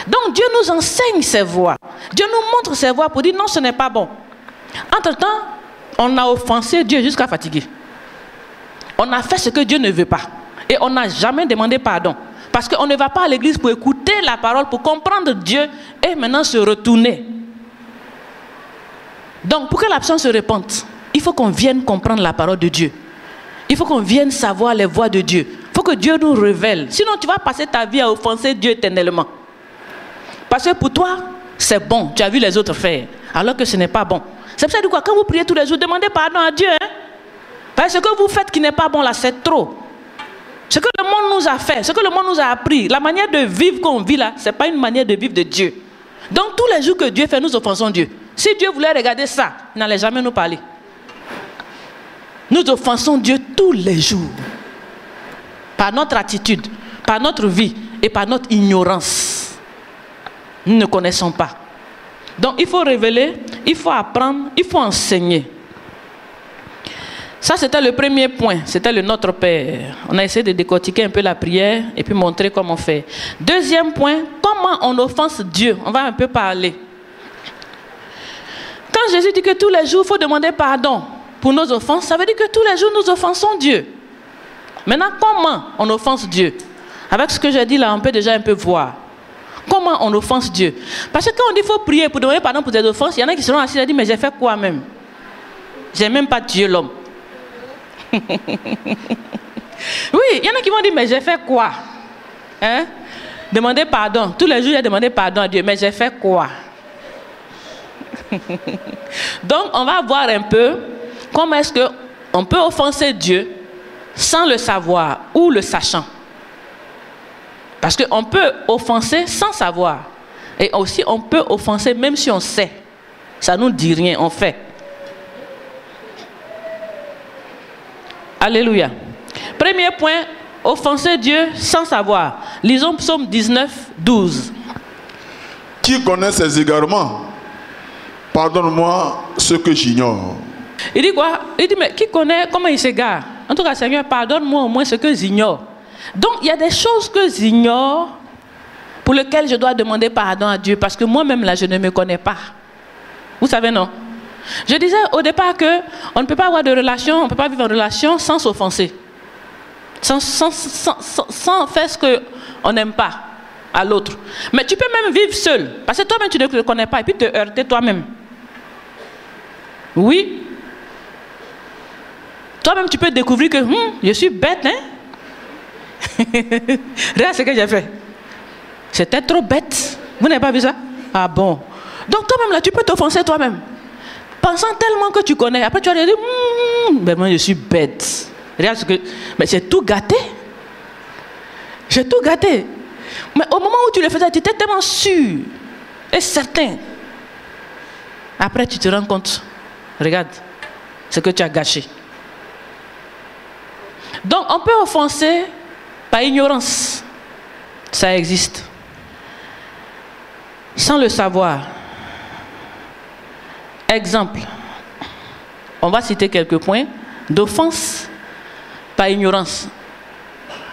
Donc Dieu nous enseigne ses voies. Dieu nous montre ses voies pour dire non, ce n'est pas bon. Entre-temps, on a offensé Dieu jusqu'à fatiguer. On a fait ce que Dieu ne veut pas. Et on n'a jamais demandé pardon. Parce qu'on ne va pas à l'église pour écouter la parole, pour comprendre Dieu et maintenant se retourner. Donc pour que la personne se repente, il faut qu'on vienne comprendre la parole de Dieu. Il faut qu'on vienne savoir les voies de Dieu. Il faut que Dieu nous révèle. Sinon, tu vas passer ta vie à offenser Dieu éternellement. Parce que pour toi, c'est bon. Tu as vu les autres faire. Alors que ce n'est pas bon. C'est pour ça que quand vous priez tous les jours, demandez pardon à Dieu. Hein? Parce que ce que vous faites qui n'est pas bon là, c'est trop. Ce que le monde nous a fait, ce que le monde nous a appris, la manière de vivre qu'on vit là, ce n'est pas une manière de vivre de Dieu. Donc tous les jours que Dieu fait, nous offensons Dieu. Si Dieu voulait regarder ça, il n'allait jamais nous parler. Nous offensons Dieu tous les jours. Par notre attitude, par notre vie et par notre ignorance. Nous ne connaissons pas. Donc il faut révéler, il faut apprendre, il faut enseigner. Ça c'était le premier point, c'était le Notre Père. On a essayé de décortiquer un peu la prière et puis montrer comment faire. Deuxième point, comment on offense Dieu. On va un peu parler. Quand Jésus dit que tous les jours il faut demander pardon pour nos offenses, ça veut dire que tous les jours nous offensons Dieu. Maintenant, comment on offense Dieu? Avec ce que j'ai dit là, on peut déjà un peu voir. Comment on offense Dieu? Parce que quand on dit qu'il faut prier pour demander pardon pour des offenses, il y en a qui seront assis et disent, mais j'ai fait quoi même? J'ai même pas tué l'homme. Oui, il y en a qui vont dire, mais j'ai fait quoi? Hein? Demander pardon. Tous les jours, j'ai demandé pardon à Dieu, mais j'ai fait quoi? Donc, on va voir un peu comment est-ce qu'on peut offenser Dieu sans le savoir ou le sachant. Parce qu'on peut offenser sans savoir. Et aussi, on peut offenser même si on sait. Ça ne nous dit rien, on fait. Alléluia. Premier point, offenser Dieu sans savoir. Lisons Psaume 19, 12. Qui connaît ses égarements? pardonne-moi ce que j'ignore. Il dit quoi? Il dit, mais qui connaît comment il s'égare? En tout cas, Seigneur, pardonne-moi au moins ce que j'ignore. Donc, il y a des choses que j'ignore pour lesquelles je dois demander pardon à Dieu parce que moi-même, là, je ne me connais pas. Vous savez, non? Je disais au départ qu'on ne peut pas avoir de relation, on ne peut pas vivre en relation sans s'offenser. Sans faire ce qu'on n'aime pas à l'autre. Mais tu peux même vivre seul. Parce que toi-même, tu ne te connais pas et puis te heurter toi-même. Oui. Toi-même, tu peux découvrir que je suis bête, hein? Regarde ce que j'ai fait. C'était trop bête. Vous n'avez pas vu ça? Ah bon? Donc toi-même, là, tu peux t'offenser toi-même. Pensant tellement que tu connais. Après, tu vas dire, ben moi, je suis bête. Regarde ce que... Mais j'ai tout gâté. J'ai tout gâté. Mais au moment où tu le faisais, tu étais tellement sûr et certain. Après, tu te rends compte. Regarde ce que tu as gâché. Donc, on peut offenser par ignorance. Ça existe. Sans le savoir. Exemple. On va citer quelques points d'offense par ignorance.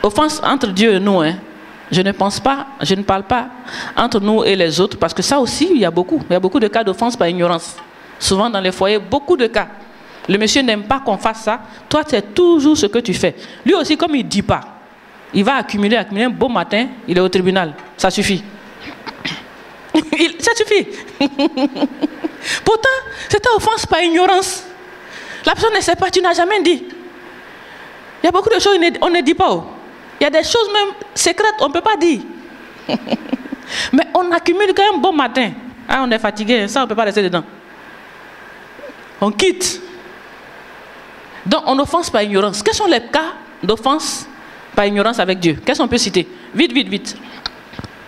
Offense entre Dieu et nous, hein. Je ne parle pas entre nous et les autres, parce que ça aussi, il y a beaucoup de cas d'offense par ignorance. Souvent dans les foyers, beaucoup de cas. Le monsieur n'aime pas qu'on fasse ça. Toi, c'est toujours ce que tu fais. Lui aussi, comme il ne dit pas, il va accumuler un beau matin, il est au tribunal. Ça suffit. Ça suffit. Pourtant, c'était offense par ignorance. La personne ne sait pas, tu n'as jamais dit. Il y a beaucoup de choses on ne dit pas. Oh. Il y a des choses même secrètes, on ne peut pas dire. Mais on accumule quand même bon matin. Ah, on est fatigué, ça on ne peut pas rester dedans. On quitte. Donc on offense par ignorance. Quels sont les cas d'offense par ignorance avec Dieu? Qu'est-ce qu'on peut citer? Vite, vite, vite.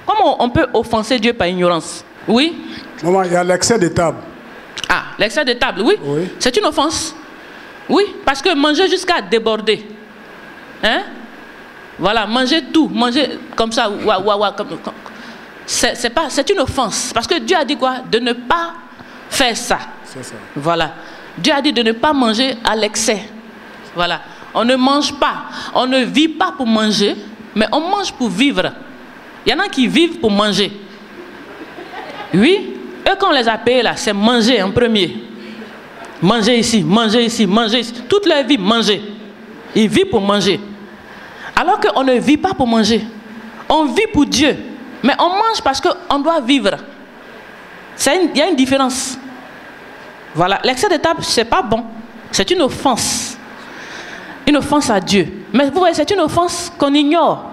Comment on peut offenser Dieu par ignorance? Oui? Maman, il y a l'excès de table. Ah, l'excès de table, oui. Oui. C'est une offense. Oui, parce que manger jusqu'à déborder. Hein? Voilà, manger tout, manger comme ça, c'est une offense. Parce que Dieu a dit quoi? De ne pas faire ça. C'est ça. Voilà. Dieu a dit de ne pas manger à l'excès. Voilà. On ne mange pas. On ne vit pas pour manger, mais on mange pour vivre. Il y en a qui vivent pour manger. Oui. Eux, quand on les a payés là, c'est manger en premier. Manger ici, manger ici, manger ici. Toute leur vie, manger. Ils vivent pour manger. Alors qu'on ne vit pas pour manger. On vit pour Dieu. Mais on mange parce qu'on doit vivre. Il y a une différence. Voilà. L'excès de table, ce n'est pas bon. C'est une offense. Une offense à Dieu. Mais vous voyez, c'est une offense qu'on ignore.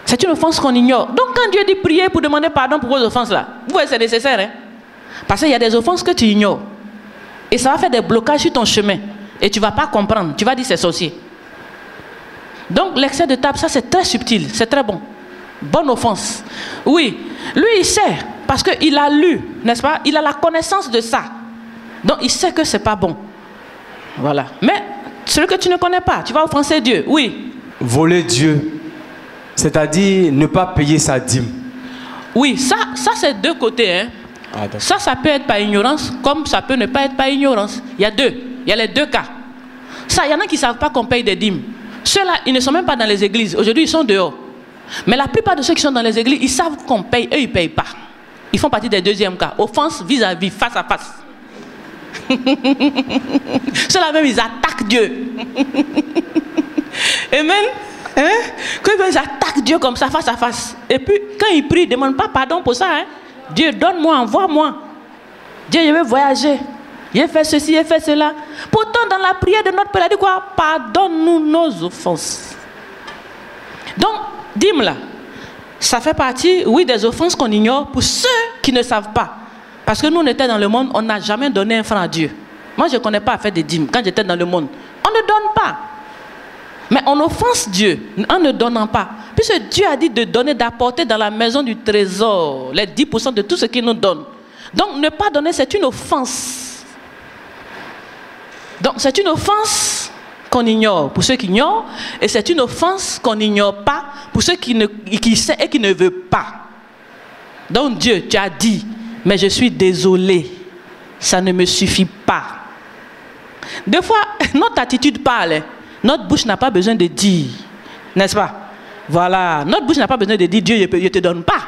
C'est une offense qu'on ignore. Donc quand Dieu dit prier pour demander pardon pour vos offenses là, vous voyez, c'est nécessaire. Hein? Parce qu'il y a des offenses que tu ignores. Et ça va faire des blocages sur ton chemin. Et tu ne vas pas comprendre. Tu vas dire c'est sorcier. Donc l'excès de table, ça c'est très subtil, c'est très bon. Bonne offense. Oui, lui il sait, parce qu'il a lu, n'est-ce pas? Il a la connaissance de ça. Donc il sait que c'est pas bon. Voilà. Mais celui que tu ne connais pas, tu vas offenser Dieu. Oui. Voler Dieu, c'est-à-dire ne pas payer sa dîme. Oui, ça c'est deux côtés. Hein. Ah, ça peut être par ignorance, comme ça peut ne pas être par ignorance. Il y a les deux cas. Ça, il y en a qui ne savent pas qu'on paye des dîmes. Ceux-là, ils ne sont même pas dans les églises. Aujourd'hui, ils sont dehors. Mais la plupart de ceux qui sont dans les églises, ils savent qu'on paye. Eux, ils ne payent pas. Ils font partie des deuxièmes cas. Offense vis-à-vis, face à face. Ceux-là même, ils attaquent Dieu. Amen. Hein? Quand ils attaquent Dieu comme ça, face à face. Et puis, quand ils prient, ils ne demandent pas pardon pour ça. Hein? Dieu, donne-moi, envoie-moi. Dieu, je veux voyager. J'ai fait ceci, j'ai fait cela. Pourtant, dans la prière de notre Père, il a dit quoi? Pardonne-nous nos offenses. Donc, dîme là, ça fait partie, oui, des offenses qu'on ignore pour ceux qui ne savent pas. Parce que nous, on était dans le monde, on n'a jamais donné un franc à Dieu. Moi, je ne connais pas à faire des dîmes quand j'étais dans le monde. On ne donne pas. Mais on offense Dieu en ne donnant pas. Puisque Dieu a dit de donner, d'apporter dans la maison du trésor les 10% de tout ce qu'il nous donne. Donc, ne pas donner, c'est une offense. Donc c'est une offense qu'on ignore pour ceux qui ignorent, et c'est une offense qu'on n'ignore pas pour ceux qui savent et qui ne veulent pas. Donc Dieu, tu as dit, mais je suis désolé. ça ne me suffit pas. Des fois, notre attitude parle. Notre bouche n'a pas besoin de dire. N'est-ce pas? Voilà. Notre bouche n'a pas besoin de dire Dieu, je ne te donne pas.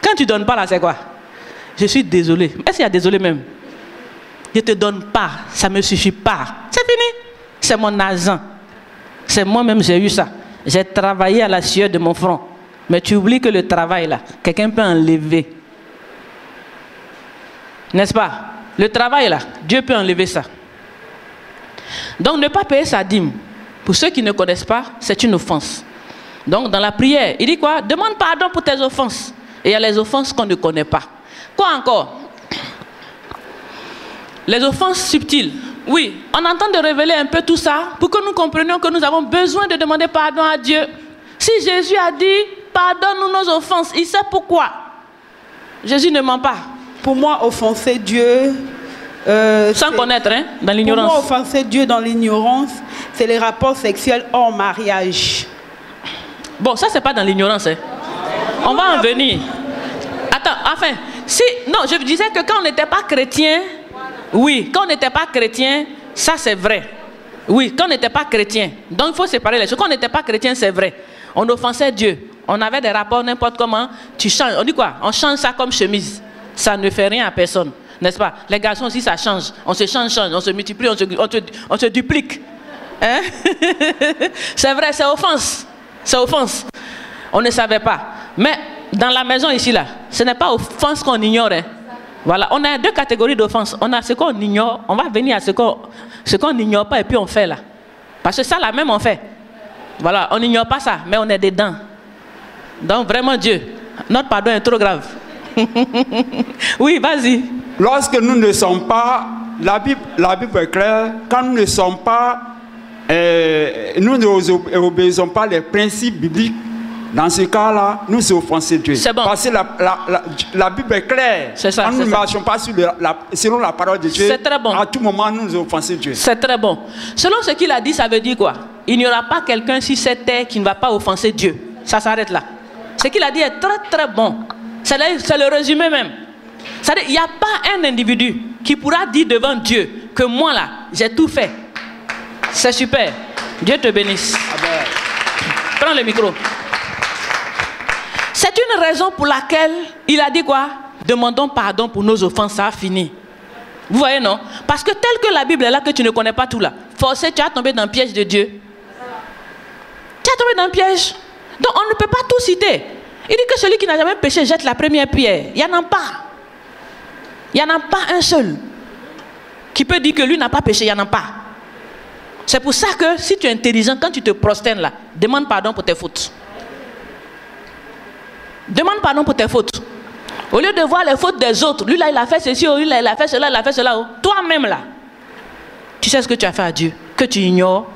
Quand tu ne donnes pas, là, c'est quoi? Je suis désolé. Est-ce qu'il y a désolé même? Je ne te donne pas. Ça ne me suffit pas. C'est fini. C'est mon argent. C'est moi-même, j'ai eu ça. J'ai travaillé à la sueur de mon front. Mais tu oublies que le travail, là, quelqu'un peut enlever. N'est-ce pas? Le travail, là, Dieu peut enlever ça. Donc, ne pas payer sa dîme, pour ceux qui ne connaissent pas, c'est une offense. Donc, dans la prière, il dit quoi? Demande pardon pour tes offenses. Et il y a les offenses qu'on ne connaît pas. Quoi encore? Les offenses subtiles. Oui, on entend de révéler un peu tout ça pour que nous comprenions que nous avons besoin de demander pardon à Dieu. Si Jésus a dit, pardonne-nous nos offenses, il sait pourquoi. Jésus ne ment pas. Pour moi, offenser Dieu... sans connaître, hein, dans l'ignorance. Pour moi, offenser Dieu dans l'ignorance, c'est les rapports sexuels hors mariage. Bon, ça, c'est pas dans l'ignorance. Hein. On va en venir. Attends, enfin, si... Non, je disais que quand on n'était pas chrétien... Oui, quand on n'était pas chrétien, ça c'est vrai. Oui, quand on n'était pas chrétien. Donc il faut séparer les choses. Quand on n'était pas chrétien, c'est vrai. On offensait Dieu. On avait des rapports n'importe comment. Tu changes. On dit quoi? On change ça comme chemise. Ça ne fait rien à personne. N'est-ce pas? Les garçons aussi, ça change. On se change, on se multiplie, on se duplique. Hein? C'est vrai, c'est offense. C'est offense. On ne savait pas. Mais dans la maison ici, là, ce n'est pas offense qu'on ignore. Hein. Voilà, on a deux catégories d'offenses. On a ce qu'on ignore, on va venir à ce qu'on n'ignore pas et puis on fait là. Parce que ça, là même, on fait. Voilà, on n'ignore pas ça, mais on est dedans. Donc vraiment Dieu, notre pardon est trop grave. Oui, vas-y. Lorsque nous ne sommes pas, la Bible est claire, quand nous ne sommes pas, nous n'obéissons pas les principes bibliques. Dans ce cas-là, nous offensons Dieu. C'est bon. Parce que la Bible est claire. C'est ça. Quand nous ne marchons pas selon la parole de Dieu, c'est très bon. À tout moment, nous offensons Dieu. C'est très bon. Selon ce qu'il a dit, ça veut dire quoi? Il n'y aura pas quelqu'un sur cette terre qui ne va pas offenser Dieu. Ça s'arrête là. Ce qu'il a dit est très très bon. C'est le résumé même. C'est-à-dire, il n'y a pas un individu qui pourra dire devant Dieu que moi là, j'ai tout fait. C'est super. Dieu te bénisse. Amen. Prends le micro. C'est une raison pour laquelle il a dit quoi? Demandons pardon pour nos offenses, ça a fini. Vous voyez, non? Parce que tel que la Bible est là, que tu ne connais pas tout là, forcé, tu as tombé dans le piège de Dieu. Tu as tombé dans le piège. Donc on ne peut pas tout citer. Il dit que celui qui n'a jamais péché jette la première pierre. Il n'y en a pas. Il n'y en a pas un seul qui peut dire que lui n'a pas péché. Il n'y en a pas. C'est pour ça que si tu es intelligent, quand tu te prosternes là, demande pardon pour tes fautes. Demande pardon pour tes fautes. Au lieu de voir les fautes des autres, lui là il a fait ceci, lui là il a fait cela, il a fait cela. Toi-même là, tu sais ce que tu as fait à Dieu, que tu ignores,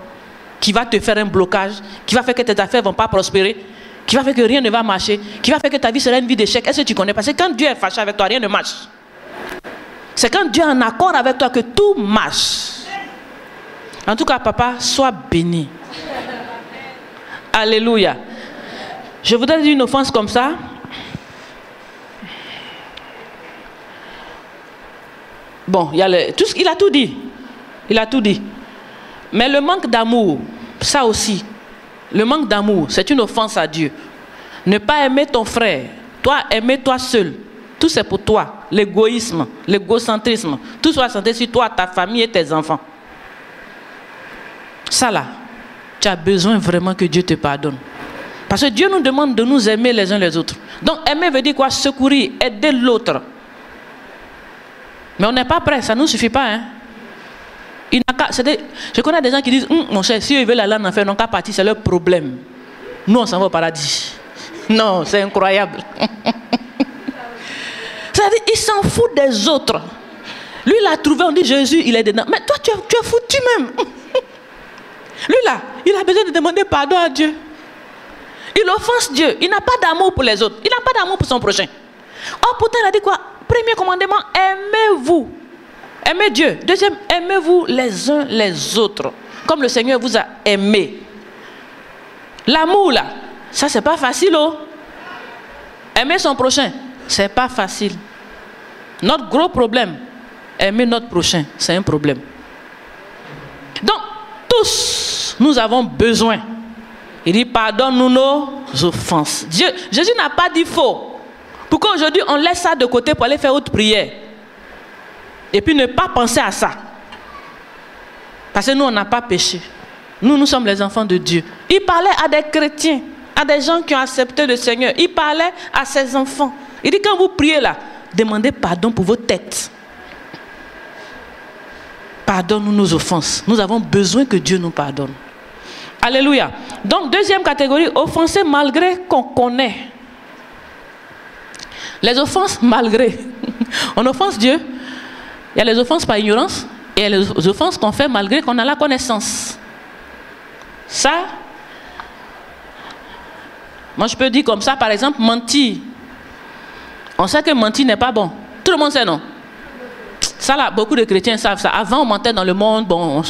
qui va te faire un blocage, qui va faire que tes affaires ne vont pas prospérer, qui va faire que rien ne va marcher, qui va faire que ta vie sera une vie d'échec. Est-ce que tu connais? Parce que quand Dieu est fâché avec toi, rien ne marche. C'est quand Dieu est en accord avec toi que tout marche. En tout cas, papa, sois béni. Alléluia. Je voudrais dire une offense comme ça. Bon, il a tout dit. Il a tout dit. Mais le manque d'amour, ça aussi, le manque d'amour, c'est une offense à Dieu. Ne pas aimer ton frère, toi, aimer toi seul. Tout c'est pour toi. L'égoïsme, l'égocentrisme. Tout soit centré sur toi, ta famille et tes enfants. Ça là, tu as besoin vraiment que Dieu te pardonne. Parce que Dieu nous demande de nous aimer les uns les autres. Donc aimer veut dire quoi? Secourir, aider l'autre. Mais on n'est pas prêt, ça ne nous suffit pas. Hein? Je connais des gens qui disent, mon cher, si ils veulent aller en enfer, ils n'ont qu'à partir, c'est leur problème. Nous, on s'en va au paradis. Non, c'est incroyable. C'est-à-dire, il s'en fout des autres. Lui, il a trouvé, on dit Jésus, il est dedans. Mais toi, tu es foutu même. Lui, là, il a besoin de demander pardon à Dieu. Il offense Dieu. Il n'a pas d'amour pour les autres. Il n'a pas d'amour pour son prochain. Or, pourtant, il a dit quoi? Premier commandement, aimez-vous. Aimez Dieu. Deuxième, aimez-vous les uns les autres. Comme le Seigneur vous a aimé. L'amour, là, ça, c'est pas facile, oh. Aimer son prochain, c'est pas facile. Notre gros problème, aimer notre prochain, c'est un problème. Donc, tous, nous avons besoin. Il dit, pardonne-nous nos offenses. Jésus n'a pas dit faux. Pourquoi aujourd'hui on laisse ça de côté pour aller faire autre prière? Et puis ne pas penser à ça. Parce que nous, on n'a pas péché. Nous sommes les enfants de Dieu. Il parlait à des chrétiens, à des gens qui ont accepté le Seigneur. Il parlait à ses enfants. Il dit, quand vous priez là, demandez pardon pour vos têtes. Pardonne-nous nos offenses. Nous avons besoin que Dieu nous pardonne. Alléluia. Donc, deuxième catégorie, offenser malgré qu'on connaît. Les offenses malgré. On offense Dieu. Il y a les offenses par ignorance et il y a les offenses qu'on fait malgré qu'on a la connaissance. Ça, moi je peux dire comme ça, par exemple, mentir. On sait que mentir n'est pas bon. Tout le monde sait, non? Ça là, beaucoup de chrétiens savent ça. Avant on mentait dans le monde, bon,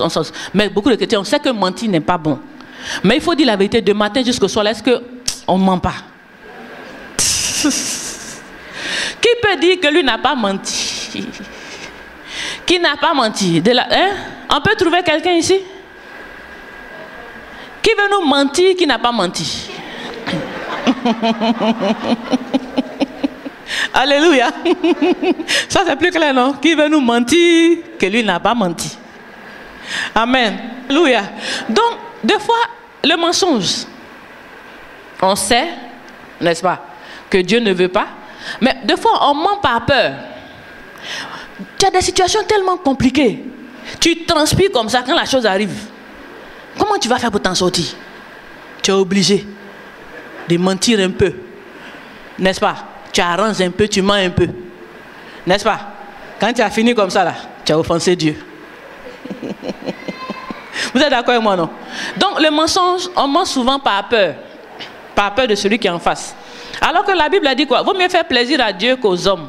mais beaucoup de chrétiens, on sait que mentir n'est pas bon. Mais il faut dire la vérité, de matin jusqu'au soir, est-ce qu'on ne ment pas? Qui peut dire que lui n'a pas menti? Qui n'a pas menti? On peut trouver quelqu'un ici? Qui veut nous mentir qui n'a pas menti? Alléluia. Ça c'est plus clair, non? Qui veut nous mentir que lui n'a pas menti? Amen. Alléluia. Donc, des fois, le mensonge, on sait, n'est-ce pas, que Dieu ne veut pas, mais des fois, on ment par peur. Tu as des situations tellement compliquées. Tu transpires comme ça quand la chose arrive. Comment tu vas faire pour t'en sortir? Tu es obligé de mentir un peu. N'est-ce pas? Tu arranges un peu, tu mens un peu. N'est-ce pas? Quand tu as fini comme ça, là, tu as offensé Dieu. Vous êtes d'accord avec moi, non? Donc, le mensonge, on ment souvent par peur. Par peur de celui qui est en face. Alors que la Bible a dit quoi? Vaut mieux faire plaisir à Dieu qu'aux hommes.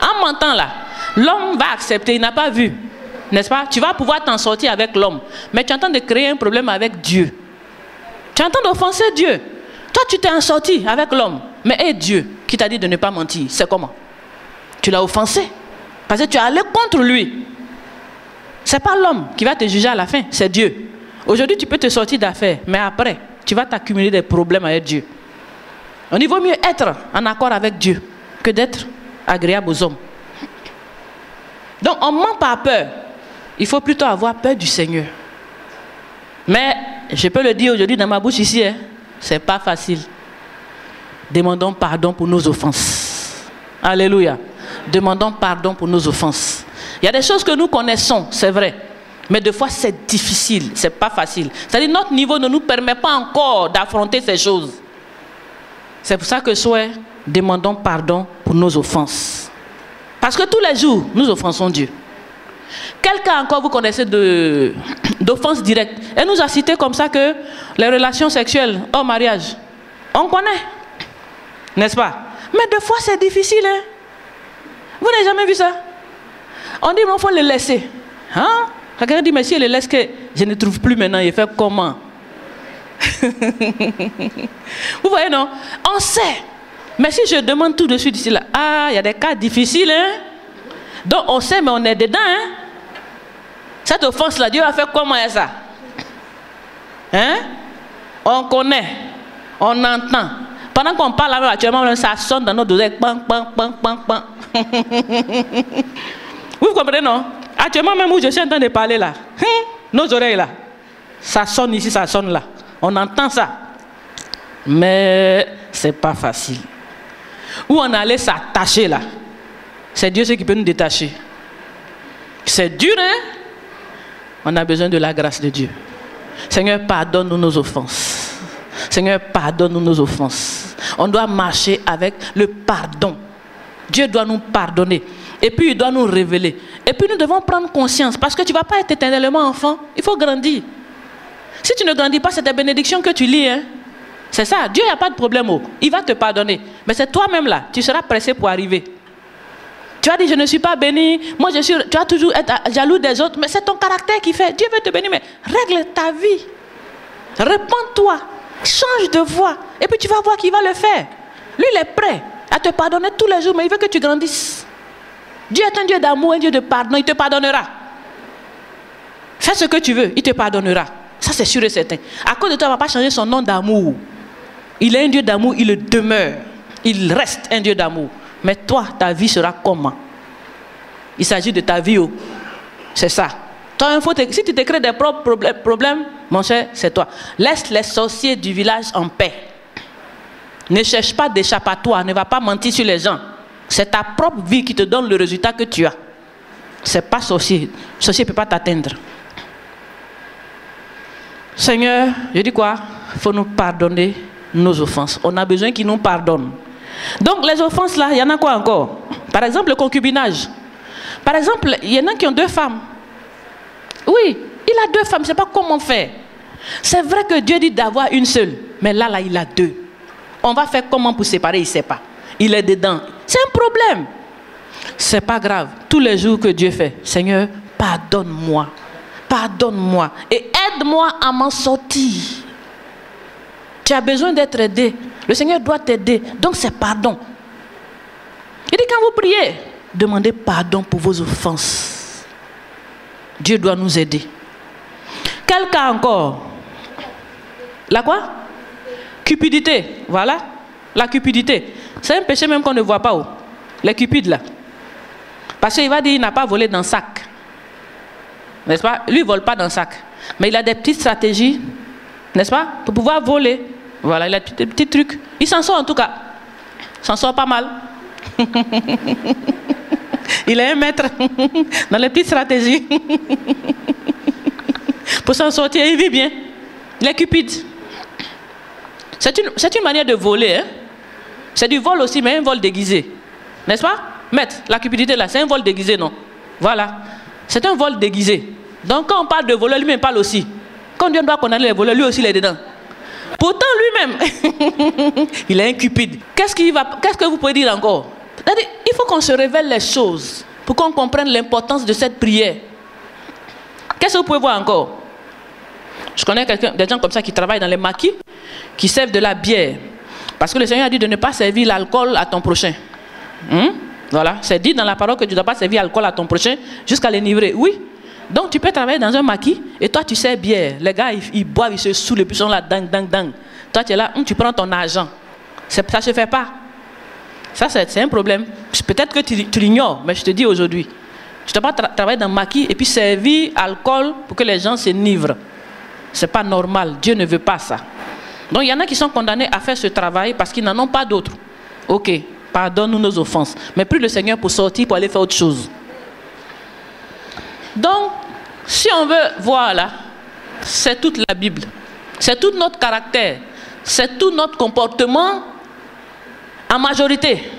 En mentant là, l'homme va accepter, il n'a pas vu. N'est-ce pas? Tu vas pouvoir t'en sortir avec l'homme. Mais tu es en train de créer un problème avec Dieu. Tu es en train d'offenser Dieu. Toi, tu t'es en sorti avec l'homme. Mais Dieu qui t'a dit de ne pas mentir, c'est comment? Tu l'as offensé. Parce que tu es allé contre lui. Ce n'est pas l'homme qui va te juger à la fin, c'est Dieu. Aujourd'hui, tu peux te sortir d'affaires, mais après, tu vas t'accumuler des problèmes avec Dieu. Il vaut mieux être en accord avec Dieu que d'être agréable aux hommes. Donc, on ment par peur. Il faut plutôt avoir peur du Seigneur. Mais, je peux le dire aujourd'hui dans ma bouche ici, hein, c'est pas facile. Demandons pardon pour nos offenses. Alléluia. Demandons pardon pour nos offenses. Il y a des choses que nous connaissons, c'est vrai. Mais des fois, c'est difficile, c'est pas facile. C'est-à-dire notre niveau ne nous permet pas encore d'affronter ces choses. C'est pour ça que demandons pardon pour nos offenses. Parce que tous les jours, nous offensons Dieu. Quel cas encore vous connaissez d'offense directe? Elle nous a cité comme ça que les relations sexuelles hors mariage, on connaît. N'est-ce pas? Mais des fois, c'est difficile. Hein? Vous n'avez jamais vu ça? On dit, il faut le laisser. Hein? Quelqu'un dit, mais si elle le laisse, que je ne trouve plus maintenant, il fait comment? Vous voyez, non? On sait. Mais si je demande tout de suite ici, là, il y a des cas difficiles. Hein? Donc, on sait, mais on est dedans. Hein? Cette offense-là, Dieu a fait comment est ça? Hein? On connaît. On entend. Pendant qu'on parle là, actuellement, ça sonne dans nos oreilles. Bang, bang, bang, bang, bang. Vous comprenez, non? Actuellement, même où je suis en train de parler là, nos oreilles là, ça sonne ici, ça sonne là. On entend ça. Mais c'est pas facile. Où on allait s'attacher là, c'est Dieu qui peut nous détacher. C'est dur, hein? On a besoin de la grâce de Dieu. Seigneur, pardonne-nous nos offenses. Seigneur, pardonne-nous nos offenses. On doit marcher avec le pardon. Dieu doit nous pardonner. Et puis il doit nous révéler. Et puis nous devons prendre conscience. Parce que tu ne vas pas être éternellement enfant. Il faut grandir. Si tu ne grandis pas, c'est des bénédictions que tu lis. Hein? C'est ça. Dieu, il n'y a pas de problème. Il va te pardonner. Mais c'est toi-même là. Tu seras pressé pour arriver. Tu as dit, je ne suis pas béni. Moi, tu vas toujours être jaloux des autres. Mais c'est ton caractère qui fait. Dieu veut te bénir. Mais règle ta vie. Répands-toi. Change de voie. Et puis tu vas voir qu'il va le faire. Lui, il est prêt à te pardonner tous les jours. Mais il veut que tu grandisses. Dieu est un Dieu d'amour, un Dieu de pardon, il te pardonnera. Fais ce que tu veux, il te pardonnera. Ça c'est sûr et certain. À cause de toi, il ne va pas changer son nom d'amour. Il est un Dieu d'amour, il le demeure. Il reste un Dieu d'amour. Mais toi, ta vie sera comment? Il s'agit de ta vie. C'est ça. Toi, si tu te crées des propres problèmes, mon cher, c'est toi. Laisse les sorciers du village en paix. Ne cherche pas d'échappatoire, ne va pas mentir sur les gens. C'est ta propre vie qui te donne le résultat que tu as. Ce n'est pas sorcier. Sorcier ne peut pas t'atteindre. Seigneur, je dis quoi? Il faut nous pardonner nos offenses. On a besoin qu'il nous pardonne. Donc les offenses là, il y en a quoi encore? Par exemple le concubinage. Par exemple, il y en a qui ont 2 femmes. Oui, il a 2 femmes, je ne sais pas comment faire. C'est vrai que Dieu dit d'avoir une seule. Mais là, il a 2. On va faire comment pour séparer? Il ne sait pas. Il est dedans. C'est un problème. Ce n'est pas grave. Tous les jours que Dieu fait, Seigneur, pardonne-moi. Pardonne-moi. Et aide-moi à m'en sortir. Tu as besoin d'être aidé. Le Seigneur doit t'aider. Donc c'est pardon. Il dit quand vous priez, demandez pardon pour vos offenses. Dieu doit nous aider. Quel cas encore? La quoi? Cupidité. Voilà. La cupidité. C'est un péché même qu'on ne voit pas. Les cupides là. Parce qu'il va dire qu'il n'a pas volé dans le sac. N'est-ce pas? Lui ne vole pas dans le sac. Mais il a des petites stratégies. N'est-ce pas? Pour pouvoir voler. Voilà, il a des petits trucs. Il s'en sort en tout cas. Il s'en sort pas mal. Il est un maître dans les petites stratégies. Pour s'en sortir, il vit bien. Il est cupide. C'est une manière de voler. Hein? C'est du vol aussi, mais un vol déguisé. N'est-ce pas? Maître, la cupidité là, c'est un vol déguisé, non? Voilà. C'est un vol déguisé. Donc quand on parle de voleur, lui-même parle aussi. Quand Dieu doit condamner les voleurs, lui aussi il est dedans. Pourtant lui-même, il est un cupide. Qu'est-ce que vous pouvez dire encore? Il faut qu'on se révèle les choses pour qu'on comprenne l'importance de cette prière. Qu'est-ce que vous pouvez voir encore? Je connais des gens comme ça qui travaillent dans les maquis, qui servent de la bière. Parce que le Seigneur a dit de ne pas servir l'alcool à ton prochain. Voilà, c'est dit dans la parole que tu ne dois pas servir l'alcool à ton prochain jusqu'à l'enivrer. Oui. Donc tu peux travailler dans un maquis et toi tu sers bière. Les gars ils boivent, ils se saoulent et puis ils sont là, dang, dang, dang. Toi tu es là, tu prends ton argent. Ça ne se fait pas. Ça c'est un problème. Peut-être que tu l'ignores, mais je te dis aujourd'hui. Tu ne dois pas travailler dans un maquis et puis servir alcool pour que les gens s'enivrent. Ce n'est pas normal. Dieu ne veut pas ça. Donc il y en a qui sont condamnés à faire ce travail parce qu'ils n'en ont pas d'autres. Ok, pardonne-nous nos offenses. Mais prie le Seigneur pour sortir, pour aller faire autre chose. Donc, si on veut voir là, c'est toute la Bible. C'est tout notre caractère. C'est tout notre comportement en majorité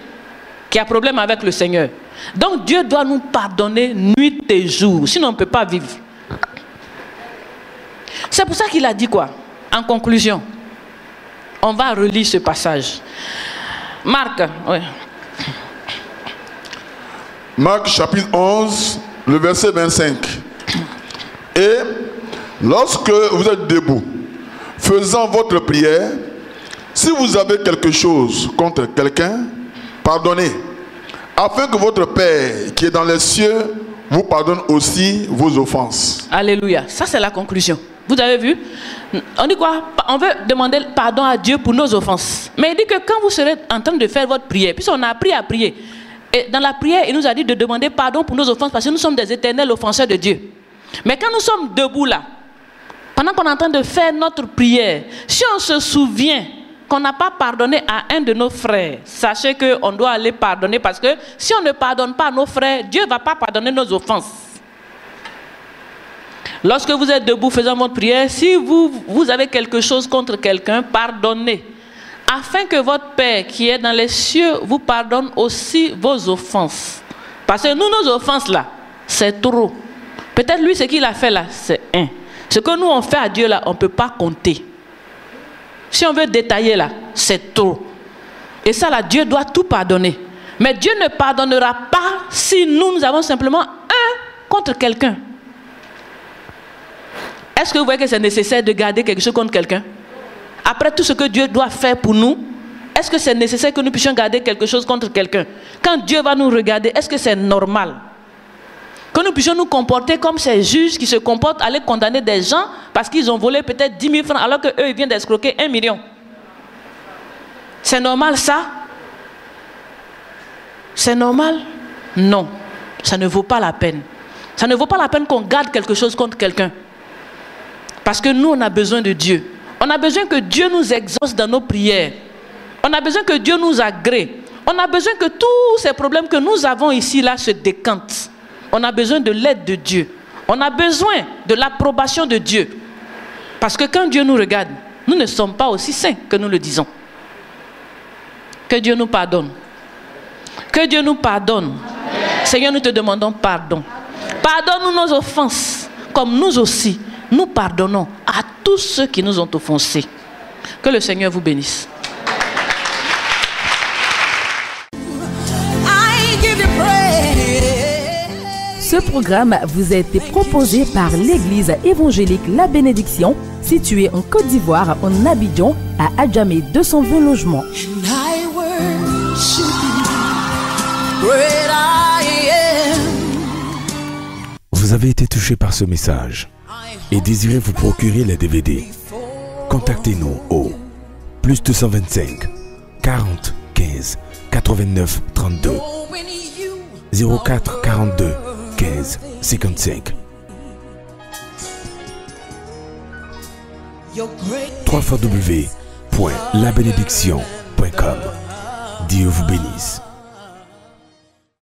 qui a problème avec le Seigneur. Donc Dieu doit nous pardonner nuit et jour. Sinon on ne peut pas vivre. C'est pour ça qu'il a dit quoi? En conclusion, on va relire ce passage. Marc, oui. Marc chapitre 11, le verset 25. Et lorsque vous êtes debout, faisant votre prière, si vous avez quelque chose contre quelqu'un, pardonnez, afin que votre Père qui est dans les cieux vous pardonne aussi vos offenses. Alléluia. Ça c'est la conclusion. Vous avez vu? On dit quoi? On veut demander pardon à Dieu pour nos offenses. Mais il dit que quand vous serez en train de faire votre prière, puisqu'on a appris à prier, et dans la prière, il nous a dit de demander pardon pour nos offenses parce que nous sommes des éternels offenseurs de Dieu. Mais quand nous sommes debout là, pendant qu'on est en train de faire notre prière, si on se souvient qu'on n'a pas pardonné à un de nos frères, sachez qu'on doit aller pardonner parce que si on ne pardonne pas à nos frères, Dieu ne va pas pardonner nos offenses. Lorsque vous êtes debout faisant votre prière, si vous avez quelque chose contre quelqu'un, pardonnez. Afin que votre Père qui est dans les cieux vous pardonne aussi vos offenses. Parce que nous, nos offenses là, c'est trop. Peut-être lui, ce qu'il a fait là, c'est un. Ce que nous on fait à Dieu là, on ne peut pas compter. Si on veut détailler là, c'est trop. Et ça là, Dieu doit tout pardonner. Mais Dieu ne pardonnera pas si nous avons simplement un contre quelqu'un. Est-ce que vous voyez que c'est nécessaire de garder quelque chose contre quelqu'un? Après tout ce que Dieu doit faire pour nous, est-ce que c'est nécessaire que nous puissions garder quelque chose contre quelqu'un? Quand Dieu va nous regarder, est-ce que c'est normal que nous puissions nous comporter comme ces juges qui se comportent, aller condamner des gens parce qu'ils ont volé peut-être 10 000 francs alors qu'eux, ils viennent d'escroquer 1 million? C'est normal ça? C'est normal? Non, ça ne vaut pas la peine. Ça ne vaut pas la peine qu'on garde quelque chose contre quelqu'un. Parce que nous, on a besoin de Dieu. On a besoin que Dieu nous exauce dans nos prières. On a besoin que Dieu nous agrée. On a besoin que tous ces problèmes que nous avons ici, là, se décantent. On a besoin de l'aide de Dieu. On a besoin de l'approbation de Dieu. Parce que quand Dieu nous regarde, nous ne sommes pas aussi saints que nous le disons. Que Dieu nous pardonne. Que Dieu nous pardonne. Seigneur, nous te demandons pardon. Pardonne-nous nos offenses, comme nous aussi, nous pardonnons à tous ceux qui nous ont offensés. Que le Seigneur vous bénisse. Ce programme vous a été proposé par l'Église évangélique La Bénédiction, située en Côte d'Ivoire, en Abidjan, à Adjamé 220 logements. Vous avez été touché par ce message et désirez vous procurer les DVD. Contactez-nous au +225 40 15 89 32 04 42 15 55 www.labénédiction.com. Dieu vous bénisse.